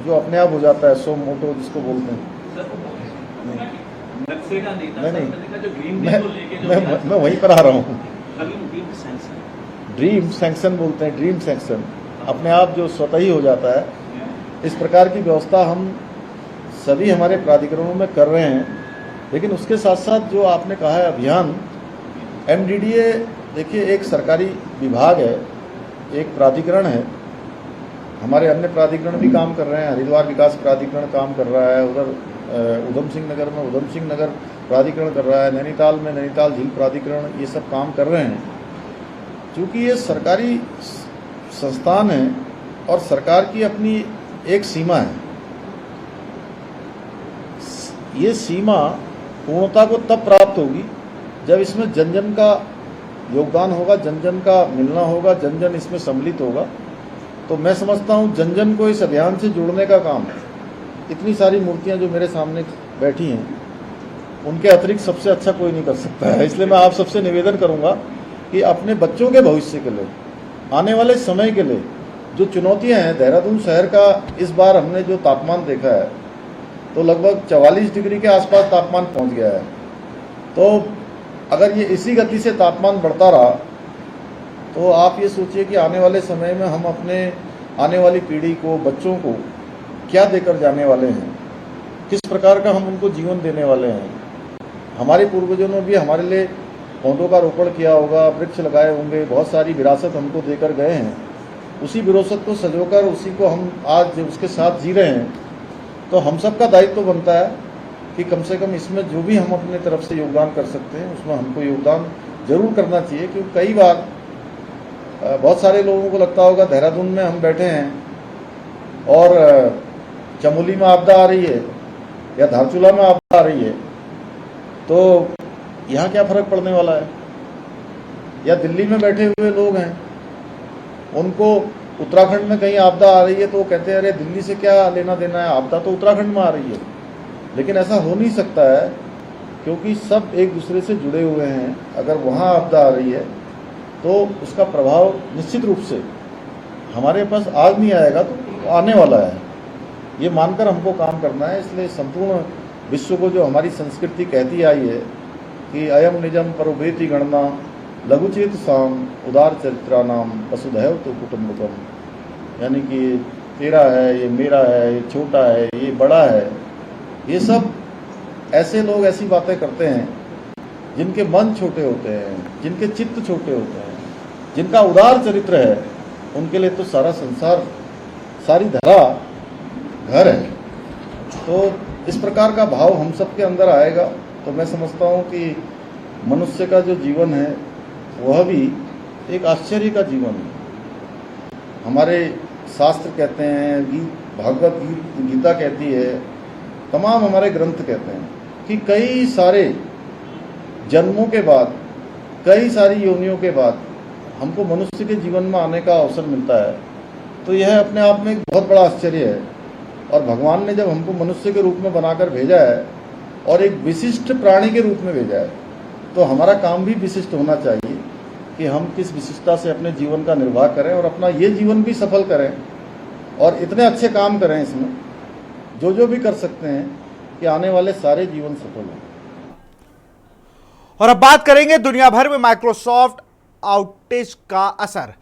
जो अपने आप हो जाता है, सो मोटो जिसको बोलते हैं। मैं वहीं पर आ रहा हूँ। ड्रीम सैंक्शन बोलते हैं, ड्रीम सैंक्शन, अपने आप जो स्वतः ही हो जाता है। इस प्रकार की व्यवस्था हम सभी हमारे प्राधिकरणों में कर रहे हैं, लेकिन उसके साथ साथ जो आपने कहा है अभियान, एमडीडीए देखिए एक सरकारी विभाग है, एक प्राधिकरण है। हमारे अन्य प्राधिकरण भी काम कर रहे हैं, हरिद्वार विकास प्राधिकरण काम कर रहा है, उधर उधम सिंह नगर में उधम सिंह नगर प्राधिकरण कर रहा है, नैनीताल में नैनीताल झील प्राधिकरण, ये सब काम कर रहे हैं। क्योंकि ये सरकारी संस्थान है और सरकार की अपनी एक सीमा है। ये सीमा पूर्णता को तब प्राप्त होगी जब इसमें जन जन का योगदान होगा, जन जन का मिलना होगा, जन जन इसमें सम्मिलित होगा। तो मैं समझता हूँ जन जन को इस अभियान से जोड़ने का काम है। इतनी सारी मूर्तियाँ जो मेरे सामने बैठी हैं, उनके अतिरिक्त सबसे अच्छा कोई नहीं कर सकता है। इसलिए मैं आप सबसे निवेदन करूँगा कि अपने बच्चों के भविष्य के लिए, आने वाले समय के लिए जो चुनौतियाँ हैं, देहरादून शहर का इस बार हमने जो तापमान देखा है तो लगभग 44 डिग्री के आसपास तापमान पहुंच गया है। तो अगर ये इसी गति से तापमान बढ़ता रहा तो आप ये सोचिए कि आने वाले समय में हम अपने आने वाली पीढ़ी को, बच्चों को क्या देकर जाने वाले हैं, किस प्रकार का हम उनको जीवन देने वाले हैं। हमारे पूर्वजों ने भी हमारे लिए पौधों का रोपण किया होगा, वृक्ष लगाए होंगे, बहुत सारी विरासत हमको देकर गए हैं। उसी विरासत को सजोकर उसी को हम आज उसके साथ जी रहे हैं। तो हम सब का दायित्व बनता है कि कम से कम इसमें जो भी हम अपने तरफ से योगदान कर सकते हैं उसमें हमको योगदान जरूर करना चाहिए। क्योंकि कई बार बहुत सारे लोगों को लगता होगा देहरादून में हम बैठे हैं और चमोली में आपदा आ रही है या धारचूला में आपदा आ रही है, तो यहाँ क्या फर्क पड़ने वाला है। या दिल्ली में बैठे हुए लोग हैं, उनको उत्तराखंड में कहीं आपदा आ रही है तो वो कहते हैं अरे दिल्ली से क्या लेना देना है, आपदा तो उत्तराखंड में आ रही है। लेकिन ऐसा हो नहीं सकता है क्योंकि सब एक दूसरे से जुड़े हुए हैं। अगर वहाँ आपदा आ रही है तो उसका प्रभाव निश्चित रूप से हमारे पास आज नहीं आएगा तो आने वाला है, ये मानकर हमको काम करना है। इसलिए संपूर्ण विश्व को जो हमारी संस्कृति कहती आई है कि अयम निजम परोभेति गणना लघुचेत साम उदार चरित्रा नाम वसुधैव तो कुटुंबकम, यानी कि तेरा है, ये मेरा है, ये छोटा है, ये बड़ा है, ये सब ऐसे लोग ऐसी बातें करते हैं जिनके मन छोटे होते हैं, जिनके चित्त छोटे होते हैं, जिनका उदार चरित्र है, उनके लिए तो सारा संसार, सारी धरा घर है। तो इस प्रकार का भाव हम सबके अंदर आएगा तो मैं समझता हूँ कि मनुष्य का जो जीवन है वह भी एक आश्चर्य का जीवन है। हमारे शास्त्र कहते हैं, भागवत गीता कहती है, तमाम हमारे ग्रंथ कहते हैं कि कई सारे जन्मों के बाद, कई सारी योनियों के बाद हमको मनुष्य के जीवन में आने का अवसर मिलता है। तो यह अपने आप में एक बहुत बड़ा आश्चर्य है। और भगवान ने जब हमको मनुष्य के रूप में बनाकर भेजा है और एक विशिष्ट प्राणी के रूप में भेजा है, तो हमारा काम भी विशिष्ट होना चाहिए कि हम किस विशिष्टता से अपने जीवन का निर्वाह करें और अपना ये जीवन भी सफल करें और इतने अच्छे काम करें इसमें जो भी कर सकते हैं कि आने वाले सारे जीवन सफल हों। और अब बात करेंगे दुनिया भर में माइक्रोसॉफ्ट आउटेज का असर।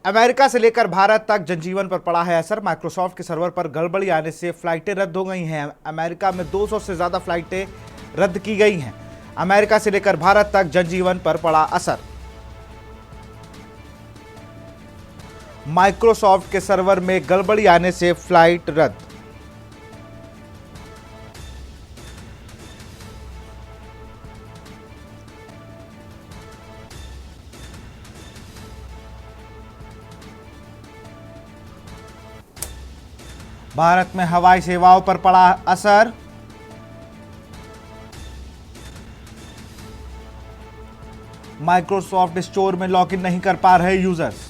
अमेरिका से लेकर भारत तक जनजीवन पर पड़ा है असर। माइक्रोसॉफ्ट के सर्वर पर गड़बड़ी आने से फ्लाइटें रद्द हो गई हैं। अमेरिका में 200 से ज्यादा फ्लाइटें रद्द की गई हैं। अमेरिका से लेकर भारत तक जनजीवन पर पड़ा असर। माइक्रोसॉफ्ट के सर्वर में गड़बड़ी आने से फ्लाइट रद्द। भारत में हवाई सेवाओं पर पड़ा असर। माइक्रोसॉफ्ट स्टोर में लॉगिन नहीं कर पा रहे यूजर्स।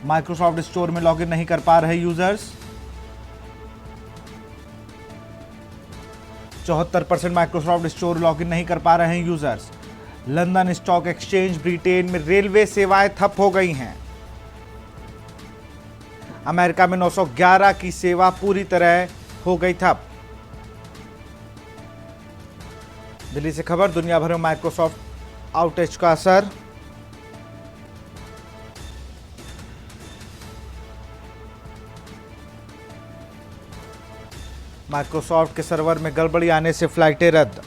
माइक्रोसॉफ्ट स्टोर में लॉगिन नहीं कर पा रहे यूजर्स। 74% माइक्रोसॉफ्ट स्टोर लॉगिन नहीं कर पा रहे हैं users. London stock exchange, Britain में रेलवे सेवाएं ठप हो गई हैं। अमेरिका में 911 की सेवा पूरी तरह हो गई ठप। दिल्ली से खबर, दुनिया भर में माइक्रोसॉफ्ट आउटेज का असर। माइक्रोसॉफ्ट के सर्वर में गड़बड़ी आने से फ्लाइटें रद्द।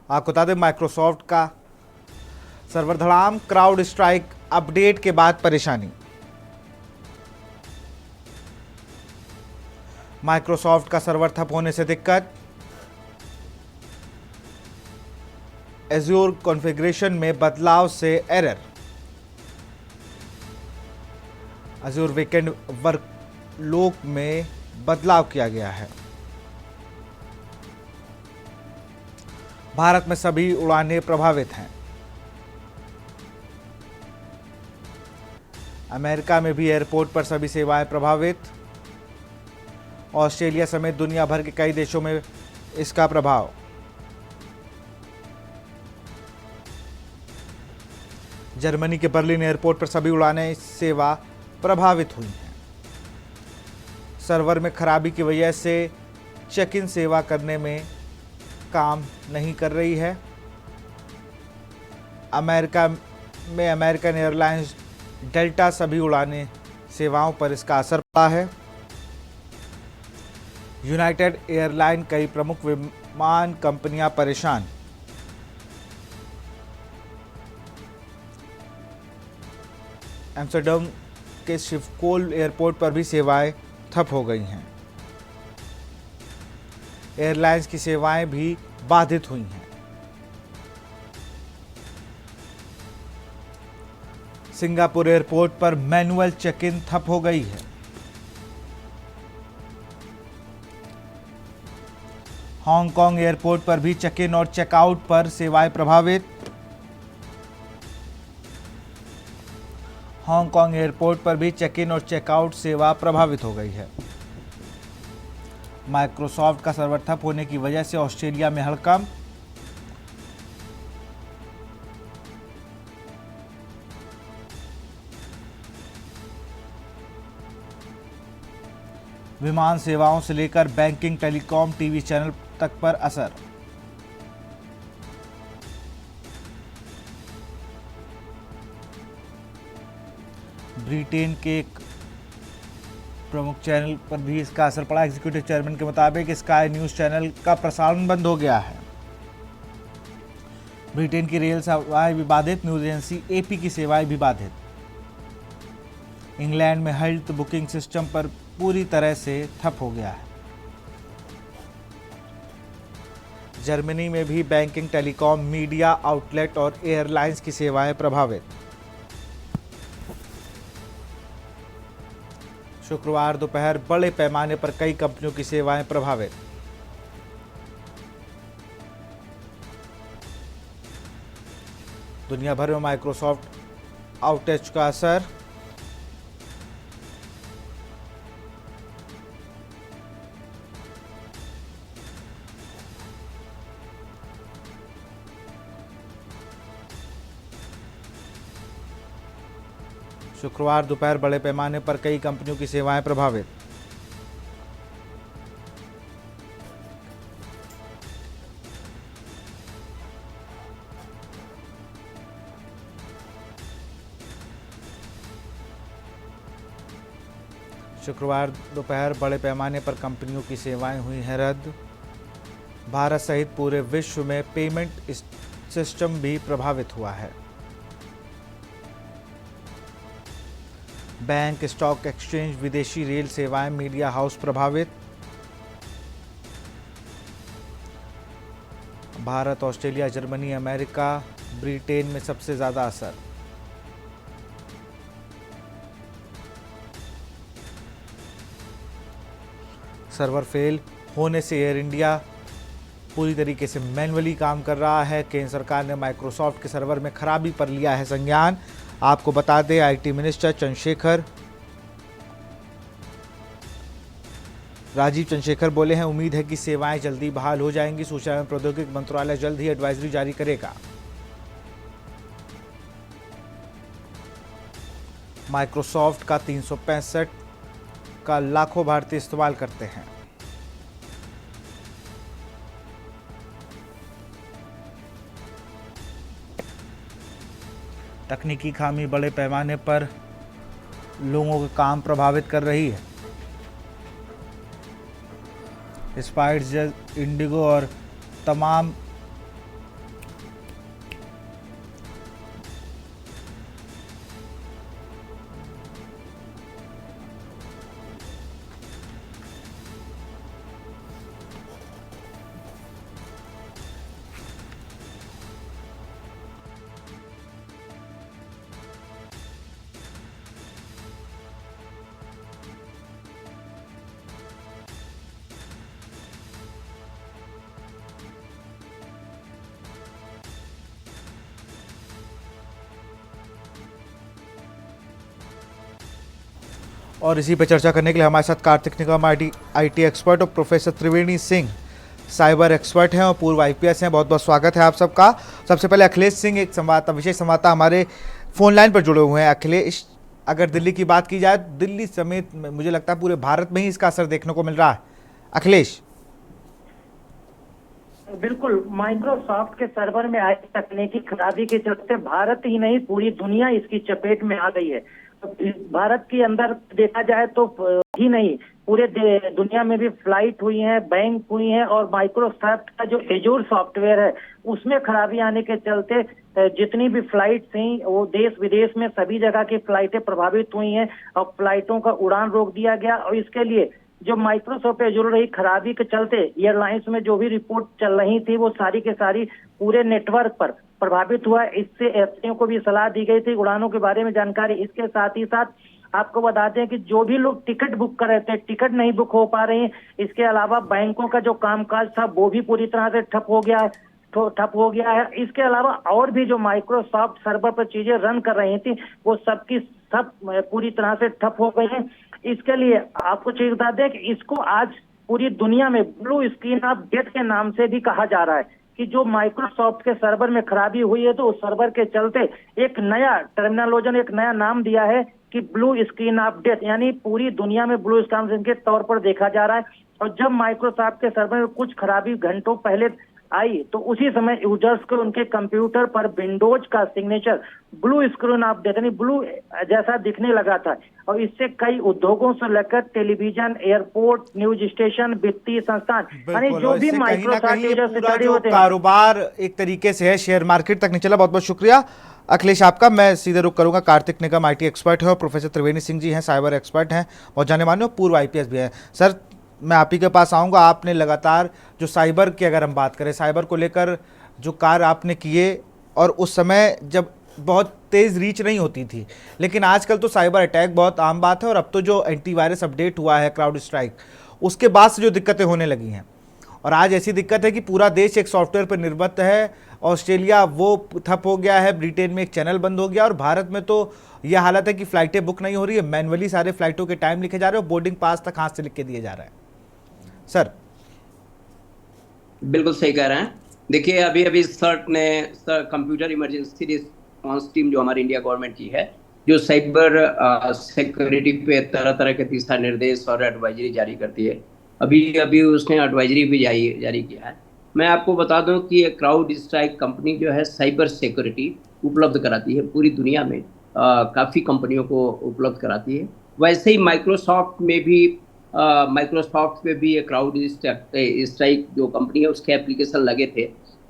आपको बता दें, माइक्रोसॉफ्ट का सर्वर धड़ाम, क्राउड स्ट्राइक अपडेट के बाद परेशानी। माइक्रोसॉफ्ट का सर्वर ठप होने से दिक्कत। एज्योर कॉन्फ़िगरेशन में बदलाव से एरर। एज्योर वीकेंड वर्कलोड में बदलाव किया गया है। भारत में सभी उड़ानें प्रभावित हैं। अमेरिका में भी एयरपोर्ट पर सभी सेवाएं प्रभावित। ऑस्ट्रेलिया समेत दुनिया भर के कई देशों में इसका प्रभाव। जर्मनी के बर्लिन एयरपोर्ट पर सभी उड़ानें सेवा प्रभावित हुई हैं। सर्वर में खराबी की वजह से चेक इन सेवा करने में काम नहीं कर रही है। अमेरिका में अमेरिकन एयरलाइंस, डेल्टा सभी उड़ानें सेवाओं पर इसका असर पड़ा है। यूनाइटेड एयरलाइन, कई प्रमुख विमान कंपनियां परेशान। एम्स्टर्डम के शिफकोल एयरपोर्ट पर भी सेवाएं ठप हो गई हैं। एयरलाइंस की सेवाएं भी बाधित हुई हैं। सिंगापुर एयरपोर्ट पर मैनुअल चेक इन ठप हो गई है। हांगकांग एयरपोर्ट पर भी चेक इन और चेकआउट पर सेवाएं प्रभावित। हांगकांग एयरपोर्ट पर भी चेक इन और चेकआउट सेवा प्रभावित हो गई है। माइक्रोसॉफ्ट का सर्वर ठप होने की वजह से ऑस्ट्रेलिया में हड़कंप। विमान सेवाओं से लेकर बैंकिंग, टेलीकॉम, टीवी चैनल तक पर असर। ब्रिटेन के एक प्रमुख चैनल पर भी इसका असर पड़ा। एग्जीक्यूटिव चेयरमैन के मुताबिक स्काई न्यूज चैनल का प्रसारण बंद हो गया है। ब्रिटेन की रेल सेवाएं भी बाधित, न्यूज एजेंसी एपी की सेवाएं भी बाधित। इंग्लैंड में हेल्थ बुकिंग सिस्टम पर पूरी तरह से ठप हो गया है। जर्मनी में भी बैंकिंग, टेलीकॉम, मीडिया आउटलेट और एयरलाइंस की सेवाएं प्रभावित। शुक्रवार दोपहर बड़े पैमाने पर कई कंपनियों की सेवाएं प्रभावित। दुनिया भर में माइक्रोसॉफ्ट आउटेज का असर। शुक्रवार दोपहर बड़े पैमाने पर कई कंपनियों की सेवाएं प्रभावित। शुक्रवार दोपहर बड़े पैमाने पर कंपनियों की सेवाएं हुई हैं रद्द। भारत सहित पूरे विश्व में पेमेंट सिस्टम भी प्रभावित हुआ है। बैंक, स्टॉक एक्सचेंज, विदेशी रेल सेवाएं, मीडिया हाउस प्रभावित। Bharat, Australia, Germany, America, Britain में सबसे ज्यादा असर। सर्वर फेल होने से एयर इंडिया पूरी तरीके से मैन्युअली काम कर रहा है। केंद्र सरकार ने माइक्रोसॉफ्ट के सर्वर में खराबी पर लिया है संज्ञान। आपको बता दें, आईटी मिनिस्टर राजीव चंद्रशेखर बोले हैं, उम्मीद है कि सेवाएं जल्दी बहाल हो जाएंगी। सूचना एवं प्रौद्योगिकी मंत्रालय जल्द ही एडवाइजरी जारी करेगा। माइक्रोसॉफ्ट का 365 का लाखों भारतीय इस्तेमाल करते हैं। तकनीकी खामी बड़े पैमाने पर लोगों का काम प्रभावित कर रही है। स्पाइसजेट, इंडिगो और तमाम और इसी पर चर्चा करने के लिए हमारे साथ कार्तिक निगम आईटी एक्सपर्ट और प्रोफेसर त्रिवेणी सिंह साइबर एक्सपर्ट हैं और पूर्व आईपीएस हैं। बहुत बहुत स्वागत है आप सबका। सबसे पहले अखिलेश सिंह, एक संवाददाता, विशेष संवाददाता हमारे फोन लाइन पर जुड़े हुए हैं। अखिलेश, अगर दिल्ली की बात की जाए, दिल्ली समेत मुझे लगता है पूरे भारत में ही इसका असर देखने को मिल रहा है। अखिलेश। बिल्कुल, माइक्रोसॉफ्ट के सर्वर में आई तकनीकी खराबी के चलते भारत ही नहीं पूरी दुनिया इसकी चपेट में आ गई है। भारत के अंदर देखा जाए तो ही नहीं, पूरे दुनिया में भी फ्लाइट हुई है, बैंक हुई है, और माइक्रोसॉफ्ट का जो एजूर सॉफ्टवेयर है उसमें खराबी आने के चलते जितनी भी फ्लाइट थी वो देश विदेश में सभी जगह की फ्लाइटें प्रभावित हुई हैं और फ्लाइटों का उड़ान रोक दिया गया। और इसके लिए जो माइक्रोसॉफ्ट एजूर रही खराबी के चलते एयरलाइंस में जो भी रिपोर्ट चल रही थी वो सारी के सारी पूरे नेटवर्क पर प्रभावित हुआ। इससे यात्रियों को भी सलाह दी गई थी उड़ानों के बारे में जानकारी। इसके साथ ही साथ आपको बता दें कि जो भी लोग टिकट बुक कर रहे थे टिकट नहीं बुक हो पा रहे हैं। इसके अलावा बैंकों का जो कामकाज था वो भी पूरी तरह से ठप हो गया है। इसके अलावा और भी जो माइक्रोसॉफ्ट सर्वर पर चीजें रन कर रही थी वो सबकी सब पूरी तरह से ठप हो गई हैं। इसके लिए आपको चीज बता दें कि इसको आज पूरी दुनिया में ब्लू स्क्रीन ऑफ डेथ के नाम से भी कहा जा रहा है कि जो माइक्रोसॉफ्ट के सर्वर में खराबी हुई है तो उस सर्वर के चलते एक नया टर्मिनोलॉजी, एक नया नाम दिया है कि ब्लू स्क्रीन ऑफ डेथ, यानी पूरी दुनिया में ब्लू स्क्रीन के तौर पर देखा जा रहा है। और जब माइक्रोसॉफ्ट के सर्वर में कुछ खराबी घंटों पहले आई तो उसी समय यूजर्स को उनके कंप्यूटर पर विंडोज का signature blue screen of death यानी ब्लू जैसा दिखने लगा था। और इससे कई उद्योगों से लेकर टेलीविजन, एयरपोर्ट, न्यूज स्टेशन, वित्तीय संस्थान, यानी जो भी माइक्रोसॉफ्ट यूजर से जुड़े होते हैं, कारोबार एक तरीके से है, शेयर मार्केट तक नहीं चला। बहुत बहुत शुक्रिया अखिलेश आपका। मैं सीधे रुक करूंगा। कार्तिक निगम IT एक्सपर्ट है और प्रोफेसर त्रिवेणी सिंह जी हैं, साइबर एक्सपर्ट हैं और जाने माने पूर्व IPS भी हैं। सर, मैं आप ही के पास आऊँगा। आपने लगातार जो साइबर की अगर हम बात करें, साइबर को लेकर जो कार्य आपने किए, और उस समय जब बहुत तेज़ रीच नहीं होती थी, लेकिन आजकल तो साइबर अटैक बहुत आम बात है। और अब तो जो एंटीवायरस अपडेट हुआ है क्राउड स्ट्राइक, उसके बाद से जो दिक्कतें होने लगी हैं, और आज ऐसी दिक्कत है कि पूरा देश एक सॉफ्टवेयर पर निर्भर है। ऑस्ट्रेलिया वो ठप हो गया है, ब्रिटेन में एक चैनल बंद हो गया, और भारत में तो यह हालत है कि फ़्लाइटें बुक नहीं हो रही है, मैनुअली सारे फ्लाइटों के टाइम लिखे जा रहे हैं और बोर्डिंग पास तक हाथ से लिख के दिए जा रहा है। सर, बिल्कुल सही कह रहे हैं। देखिए, अभी सर्ट ने कंप्यूटर इमरजेंसी रिस्पॉन्स टीम जो हमारी इंडिया गवर्नमेंट की है, जो साइबर सिक्योरिटी पे तरह तरह के दिशा निर्देश और एडवाइजरी जारी करती है, अभी उसने एडवाइजरी भी जारी किया है। मैं आपको बता दूं कि ये क्राउड स्ट्राइक कंपनी जो है साइबर सिक्योरिटी उपलब्ध कराती है पूरी दुनिया में, काफ़ी कंपनियों को उपलब्ध कराती है। वैसे ही माइक्रोसॉफ्ट पे भी ये क्राउड स्ट्राइक जो कंपनी है उसके एप्लीकेशन लगे थे।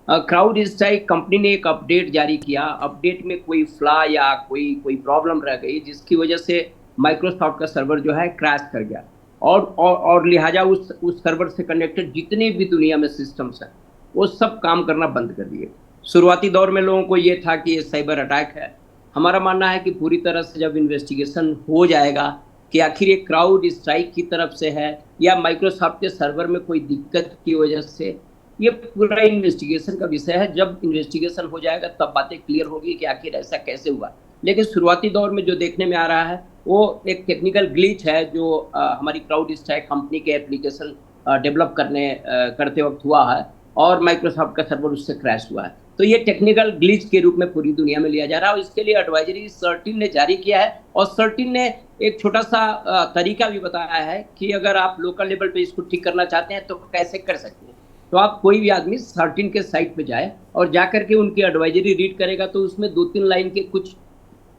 क्राउड स्ट्राइक कंपनी ने एक अपडेट जारी किया, अपडेट में कोई फ्ला या कोई प्रॉब्लम रह गई जिसकी वजह से माइक्रोसॉफ्ट का सर्वर जो है क्रैश कर गया, और लिहाजा उस सर्वर से कनेक्टेड जितने भी दुनिया में सिस्टम्स हैं वो सब काम करना बंद कर दिए। शुरुआती दौर में लोगों को ये था कि ये साइबर अटैक है। हमारा मानना है कि पूरी तरह से जब इन्वेस्टिगेशन हो जाएगा कि आखिर ये क्राउड स्ट्राइक की तरफ से है या माइक्रोसॉफ्ट के सर्वर में कोई दिक्कत की वजह से, ये पूरा इन्वेस्टिगेशन का विषय है। जब इन्वेस्टिगेशन हो जाएगा तब बातें क्लियर होगी कि आखिर ऐसा कैसे हुआ। लेकिन शुरुआती दौर में जो देखने में आ रहा है वो एक टेक्निकल ग्लिच है जो हमारी क्राउड स्ट्राइक कंपनी के एप्लीकेशन डेवलप करते वक्त हुआ है और माइक्रोसॉफ्ट का सर्वर उससे क्रैश हुआ है। तो ये टेक्निकल ग्लिच के रूप में पूरी दुनिया में लिया जा रहा है और इसके लिए एडवाइजरी सर्टिन ने जारी किया है। और सर्टिन ने एक छोटा सा तरीका भी बताया है कि अगर आप लोकल लेवल पे इसको ठीक करना चाहते हैं तो कैसे कर सकते हैं। तो आप कोई भी आदमी सर्टिन के साइट पे जाए और जाकर के उनकी एडवाइजरी रीड करेगा तो उसमें 2-3 लाइन के कुछ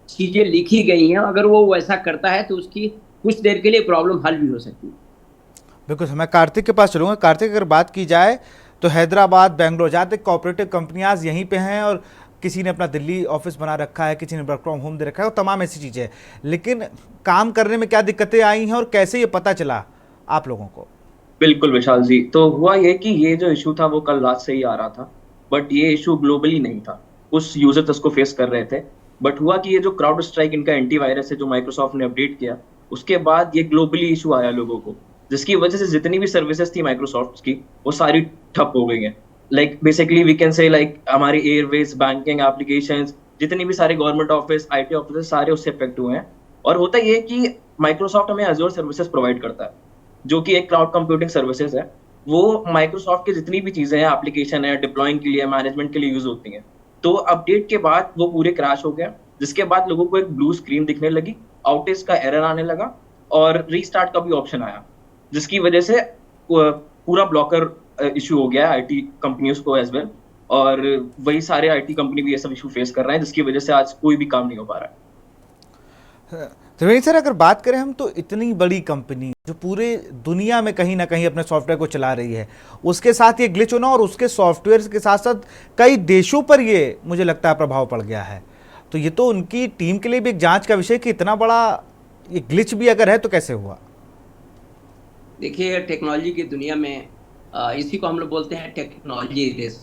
चीज़ें लिखी गई हैं। अगर वो वैसा करता है तो उसकी कुछ देर के लिए प्रॉब्लम हल भी हो सकती है। बिल्कुल, मैं कार्तिक के पास चलूँगा। कार्तिक, अगर बात की जाए तो हैदराबाद, बेंगलोर, ज़्यादातर कॉपरेटिव कंपनियां यहीं पे हैं और किसी ने अपना दिल्ली ऑफिस बना रखा है, किसी ने वर्क फ्रॉम होम दे रखा है और तमाम ऐसी चीज़ें। लेकिन काम करने में क्या दिक्कतें आई हैं और कैसे ये पता चला आप लोगों को? बिल्कुल विशाल जी, तो हुआ ये कि ये जो इशू था वो कल रात से ही आ रहा था, बट ये इशू ग्लोबली नहीं था, कुछ यूजर्स उसको फेस कर रहे थे। बट हुआ कि ये जो क्राउड स्ट्राइक इनका एंटीवायरस है जो माइक्रोसॉफ्ट ने अपडेट किया, उसके बाद ये ग्लोबली इशू आया लोगों को, जिसकी वजह से जितनी भी सर्विसेज थी माइक्रोसॉफ्ट की वो सारी ठप हो गई हैं। Like basically we can say like हमारी एयरवेज, बैंकिंग एप्लीकेशंस, जितनी भी सारे गवर्नमेंट ऑफिस, IT ऑफिस सारे उससे इफेक्ट हुए हैं। और होता ये कि माइक्रोसॉफ्ट हमें अज़ूर सर्विसेज प्रोवाइड करता है जो कि एक क्लाउड कंप्यूटिंग सर्विसेज है। वो माइक्रोसॉफ्ट की जितनी भी चीजें हैं, एप्लीकेशन है, डिप्लॉइंग के लिए, मैनेजमेंट के लिए यूज होती हैं। तो अपडेट के बाद वो पूरे क्रैश हो गया, जिसके बाद लोगों को एक ब्लू स्क्रीन दिखने लगी, आउटेज का एरर आने लगा और रीस्टार्ट का भी ऑप्शन आया, जिसकी वजह से पूरा ब्लॉकर इशू हो गया IT कंपनियों को एज वेल। और वही सारे IT कंपनी भी ये सब इशू फेस कर रहे हैं, जिसकी वजह से आज कोई भी काम नहीं हो पा रहा है। त्रिवेणी सर, अगर बात करें हम तो इतनी बड़ी कंपनी जो पूरे दुनिया में कहीं ना कहीं अपने सॉफ्टवेयर को चला रही है, उसके साथ ये ग्लिच होना और उसके सॉफ्टवेयर के साथ साथ कई देशों पर ये मुझे लगता है प्रभाव पड़ गया है, तो ये तो उनकी टीम के लिए भी एक जांच का विषय कि इतना बड़ा ये ग्लिच भी अगर है तो कैसे हुआ। देखिए, टेक्नोलॉजी की दुनिया में इसी को हम लोग बोलते हैं टेक्नोलॉजी रेस।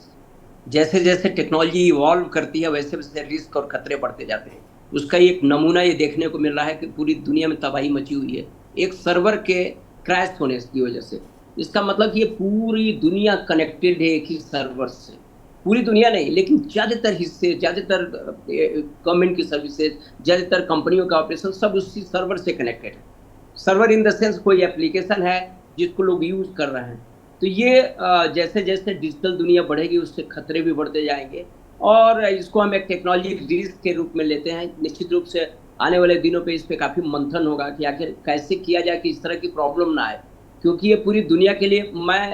जैसे जैसे टेक्नोलॉजी इवॉल्व करती है वैसे वैसे रिस्क और खतरे बढ़ते जाते हैं। उसका एक नमूना ये देखने को मिल रहा है कि पूरी दुनिया में तबाही मची हुई है एक सर्वर के क्रैश होने की वजह से। इसका मतलब कि ये पूरी दुनिया कनेक्टेड है एक ही सर्वर से। पूरी दुनिया नहीं, लेकिन ज़्यादातर हिस्से, ज़्यादातर गवर्नमेंट की सर्विसेज, ज़्यादातर कंपनियों का ऑपरेशन सब उसी सर्वर से कनेक्टेड है। सर्वर इन द सेंस कोई एप्लीकेशन है जिसको लोग यूज़ कर रहे हैं। तो ये जैसे जैसे डिजिटल दुनिया बढ़ेगी उससे खतरे भी बढ़ते जाएंगे और इसको हम एक टेक्नोलॉजी रिस्क के रूप में लेते हैं। निश्चित रूप से आने वाले दिनों पे इस पे काफ़ी मंथन होगा कि आखिर कैसे किया जाए कि इस तरह की प्रॉब्लम ना आए, क्योंकि ये पूरी दुनिया के लिए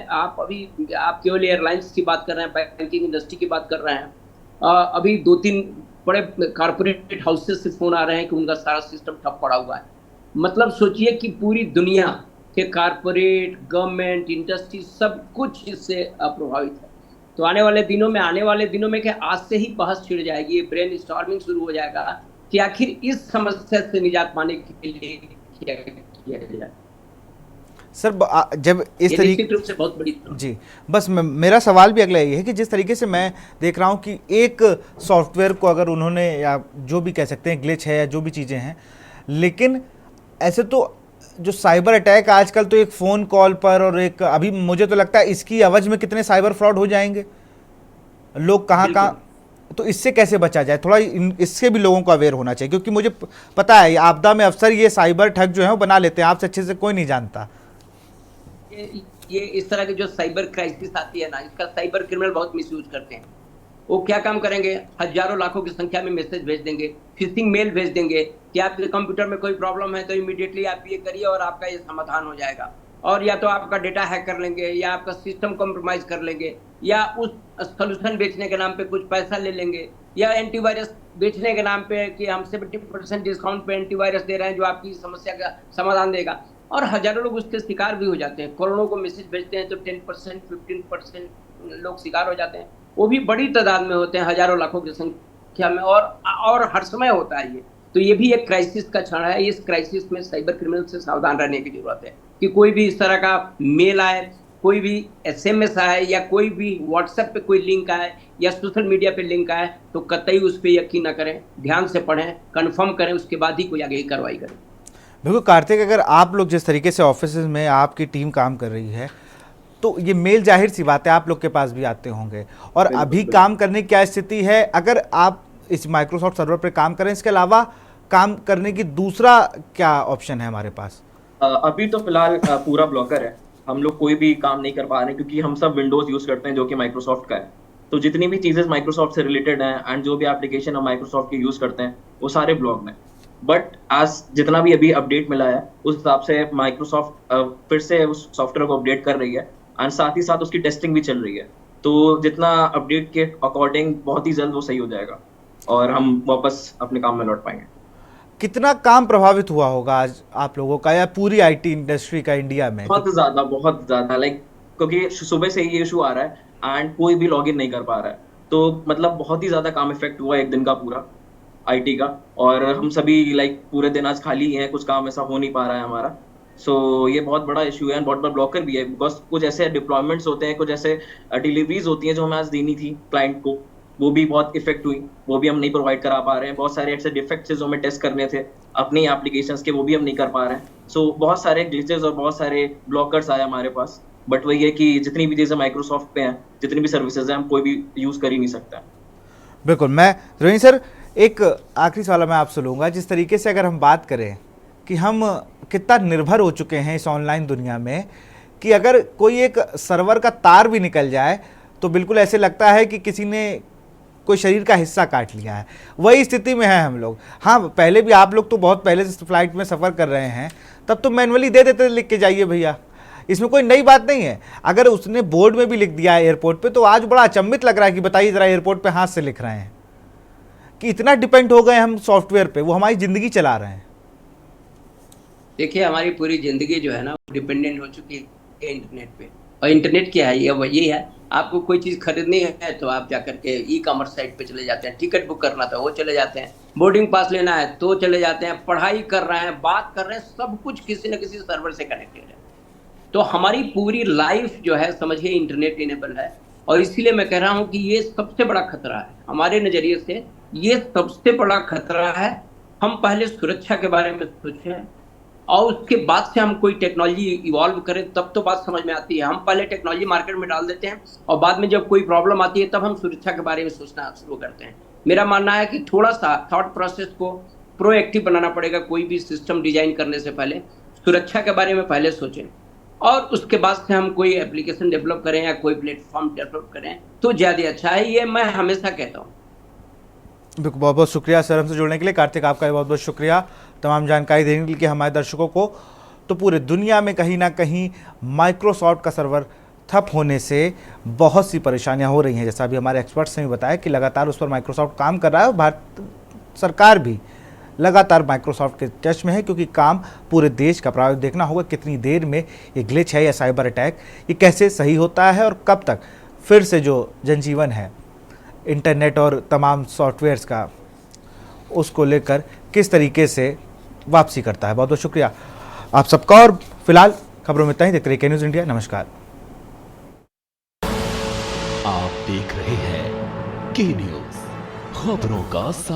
आप केवल एयरलाइंस की बात कर रहे हैं, बैंकिंग इंडस्ट्री की बात कर रहे हैं। अभी 2-3 बड़े कारपोरेट हाउसेस से फ़ोन आ रहे हैं कि उनका सारा सिस्टम ठप पड़ा हुआ है। मतलब सोचिए कि पूरी दुनिया के कारपोरेट, गवर्नमेंट, इंडस्ट्री सब कुछ इससे प्रभावित है। तो आने वाले दिनों में क्या आज से ही बहस छिड़ जाएगी, ब्रेन स्टॉर्मिंग शुरू हो जाएगा कि आखिर इस समस्या से निजात पाने के लिए क्या किया जाए। सर, जब इस तरीके रूप से बहुत बड़ी जी, बस मेरा सवाल भी अगला ये है कि जिस तरीके से मैं देख रहा हूँ कि एक सॉफ्टवेयर को अगर उन्होंने, या जो भी कह सकते हैं ग्लिच है या जो भी चीज़ें हैं, लेकिन ऐसे तो जो साइबर अटैक आजकल तो एक फ़ोन कॉल पर और एक अभी मुझे तो लगता है इसकी आवाज़ में कितने साइबर फ्रॉड हो जाएंगे, लोग कहाँ, तो इससे कैसे बचा जाए? थोड़ा इससे भी लोगों को अवेयर होना चाहिए, क्योंकि मुझे पता है आपदा में अक्सर ये साइबर ठग जो है वो बना लेते हैं, आपसे अच्छे से कोई नहीं जानता। ये इस तरह की जो साइबर क्राइसिस आती है ना, इसका साइबर क्रिमिनल बहुत मिसयूज करते हैं। वो क्या काम करेंगे, हजारों लाखों की संख्या में मैसेज भेज देंगे, फिशिंग मेल भेज देंगे कि आपके कंप्यूटर में कोई प्रॉब्लम है तो इमीडिएटली आप ये करिए और आपका ये समाधान हो जाएगा। और या तो आपका डेटा हैक कर लेंगे या आपका सिस्टम कॉम्प्रोमाइज कर लेंगे या उस सोल्यूशन बेचने के नाम पे कुछ पैसा ले लेंगे या एंटीवायरस बेचने के नाम पे कि हम 70% डिस्काउंट पे एंटीवायरस दे रहे हैं जो आपकी समस्या का समाधान देगा। और हजारों लोग उसके शिकार भी हो जाते हैं। करोड़ों को मैसेज भेजते हैं तो 10%, 15% लोग शिकार हो जाते हैं। वो भी बड़ी तादाद में होते हैं, हजारों लाखों की संख्या में, और हर समय होता है ये। तो ये भी एक क्राइसिस का क्षण है। इस क्राइसिस में साइबर क्रिमिनल से सावधान रहने की जरूरत है कि कोई भी इस तरह का मेल आए, कोई भी SMS आए या कोई भी व्हाट्सएप पे कोई लिंक आए या सोशल मीडिया पे लिंक आए तो कतई उस पर यकीन न करें, ध्यान से पढ़ें, कंफर्म करें, उसके बाद ही कोई आगे की कार्रवाई करें। बिल्कुल कार्तिक, अगर आप लोग जिस तरीके से ऑफिस में आपकी टीम काम कर रही है तो ये मेल जाहिर सी बात है आप लोग के पास भी आते होंगे, और अभी काम करने की क्या स्थिति है? अगर आप इस माइक्रोसॉफ्ट सर्वर पर काम करें, इसके अलावा काम करने की दूसरा क्या ऑप्शन है हमारे पास? अभी तो फिलहाल पूरा ब्लॉकर है, हम लोग कोई भी काम नहीं कर पा रहे हैं क्योंकि हम सब विंडोज यूज करते हैं जो कि माइक्रोसॉफ्ट का है। तो जितनी भी चीजें माइक्रोसॉफ्ट से रिलेटेड हैं एंड जो भी एप्लीकेशन हम माइक्रोसॉफ्ट के यूज करते हैं वो सारे ब्लॉक में। बट आज जितना भी अभी अपडेट मिला है उस हिसाब से माइक्रोसॉफ्ट फिर से उस सॉफ्टवेयर को अपडेट कर रही है एंड साथ ही साथ उसकी टेस्टिंग भी चल रही है। तो जितना अपडेट के अकॉर्डिंग बहुत ही जल्द वो सही हो जाएगा और हम वापस अपने काम में लौट पाएंगे। कितना काम प्रभावित हुआ होगा आज आप लोगों का या पूरी IT इंडस्ट्री का इंडिया में? बहुत ज्यादा लाइक क्योंकि सुबह से ये इशू आ रहा है एंड कोई भी लॉगिन नहीं कर पा रहा है, तो मतलब बहुत ही ज्यादा काम इफेक्ट हुआ एक दिन का पूरा IT का। और हम सभी लाइक पूरे दिन आज खाली हैं, कुछ काम ऐसा हो नहीं पा रहा है हमारा। सो ये बहुत बड़ा इशू है, बहुत बड़ा ब्लॉकर भी है, बिकॉज कुछ ऐसे डिप्लॉयमेंट्स होते हैं, कुछ ऐसे डिलीवरीज होती हैं जो हमें आज देनी थी क्लाइंट को, वो भी बहुत इफेक्ट हुई, वो भी हम नहीं प्रोवाइड करा पा रहे हैं। बहुत सारे ऐसे डिफेक्ट्स जो हमें टेस्ट करने थे अपनी एप्लीकेशंस के, वो भी हम नहीं कर पा रहे हैं। सो बहुत सारे ग्लिचेस और बहुत सारे ब्लॉकर्स आए हमारे पास। बट वही है कि जितनी भी चीज़ें माइक्रोसॉफ्ट पे हैं, जितनी भी सर्विसेज हैं, हम कोई भी यूज़ कर ही नहीं सकता। बिल्कुल। मैं त्रिवेणी सर एक आखिरी सवाल मैं आपसे लूँगा, जिस तरीके से अगर हम बात करें कि हम कितना निर्भर हो चुके हैं इस ऑनलाइन दुनिया में कि अगर कोई एक सर्वर का तार भी निकल जाए तो बिल्कुल ऐसे लगता है कि किसी ने कोई शरीर का हिस्सा काट लिया है। वही स्थिति में है हम लोग। हाँ, पहले भी आप लोग तो बहुत पहले से फ्लाइट में सफ़र कर रहे हैं, तब तो मैनुअली दे देते लिख के जाइए भैया, इसमें कोई नई बात नहीं है। अगर उसने बोर्ड में भी लिख दिया है एयरपोर्ट पे, तो आज बड़ा अचंभित लग रहा है कि बताइए ज़रा एयरपोर्ट पे हाथ से लिख रहे हैं कि इतना डिपेंड हो गए हम सॉफ्टवेयर पे, वो हमारी ज़िंदगी चला रहे हैं। देखिए हमारी पूरी ज़िंदगी जो है ना वो डिपेंडेंट हो चुकी है इंटरनेट पे। और इंटरनेट क्या है, ये वही है, आपको कोई चीज़ खरीदनी है तो आप जाकर के ई-कॉमर्स साइट पे चले जाते हैं, टिकट बुक करना था वो चले जाते हैं, बोर्डिंग पास लेना है तो चले जाते हैं, पढ़ाई कर रहे हैं, बात कर रहे हैं, सब कुछ किसी न किसी सर्वर से कनेक्टेड है। तो हमारी पूरी लाइफ जो है समझिए इंटरनेट इनेबल है। और इसीलिए मैं कह रहा हूँ कि ये सबसे बड़ा खतरा है हमारे नज़रिए से, ये सबसे बड़ा खतरा है। हम पहले सुरक्षा के बारे में सोचें और उसके बाद से हम कोई टेक्नोलॉजी इवॉल्व करें, तब तो बात समझ में आती है। हम पहले टेक्नोलॉजी मार्केट में डाल देते हैं और बाद में जब कोई प्रॉब्लम आती है तब हम सुरक्षा के बारे में सोचना शुरू करते हैं। मेरा मानना है कि थोड़ा सा थॉट प्रोसेस को प्रोएक्टिव बनाना पड़ेगा। कोई भी सिस्टम डिजाइन करने से पहले सुरक्षा के बारे में पहले सोचें और उसके बाद से हम कोई एप्लीकेशन डेवलप करें या कोई प्लेटफॉर्म डेवलप करें तो ज़्यादा अच्छा है। ये मैं हमेशा कहता हूँ। बिल्कुल, बहुत बहुत शुक्रिया सर हमसे जुड़ने के लिए। कार्तिक, आपका बहुत बहुत शुक्रिया तमाम जानकारी देने के लिए हमारे दर्शकों को। तो पूरे दुनिया में कहीं ना कहीं माइक्रोसॉफ्ट का सर्वर ठप होने से बहुत सी परेशानियां हो रही हैं। जैसा अभी हमारे एक्सपर्ट्स ने भी बताया कि लगातार उस पर माइक्रोसॉफ्ट काम कर रहा है और भारत सरकार भी लगातार माइक्रोसॉफ्ट के टच में है, क्योंकि काम पूरे देश का प्रायोजित देखना होगा कितनी देर में ये ग्लिच है या साइबर अटैक ये कैसे सही होता है और कब तक फिर से जो जनजीवन है इंटरनेट और तमाम सॉफ्टवेयर्स का उसको लेकर किस तरीके से वापसी करता है। बहुत बहुत शुक्रिया आप सबका। और फिलहाल खबरों में इतना ही। देखते रहिए के न्यूज़ इंडिया। नमस्कार। आप देख रहे हैं के न्यूज़, खबरों का साथ।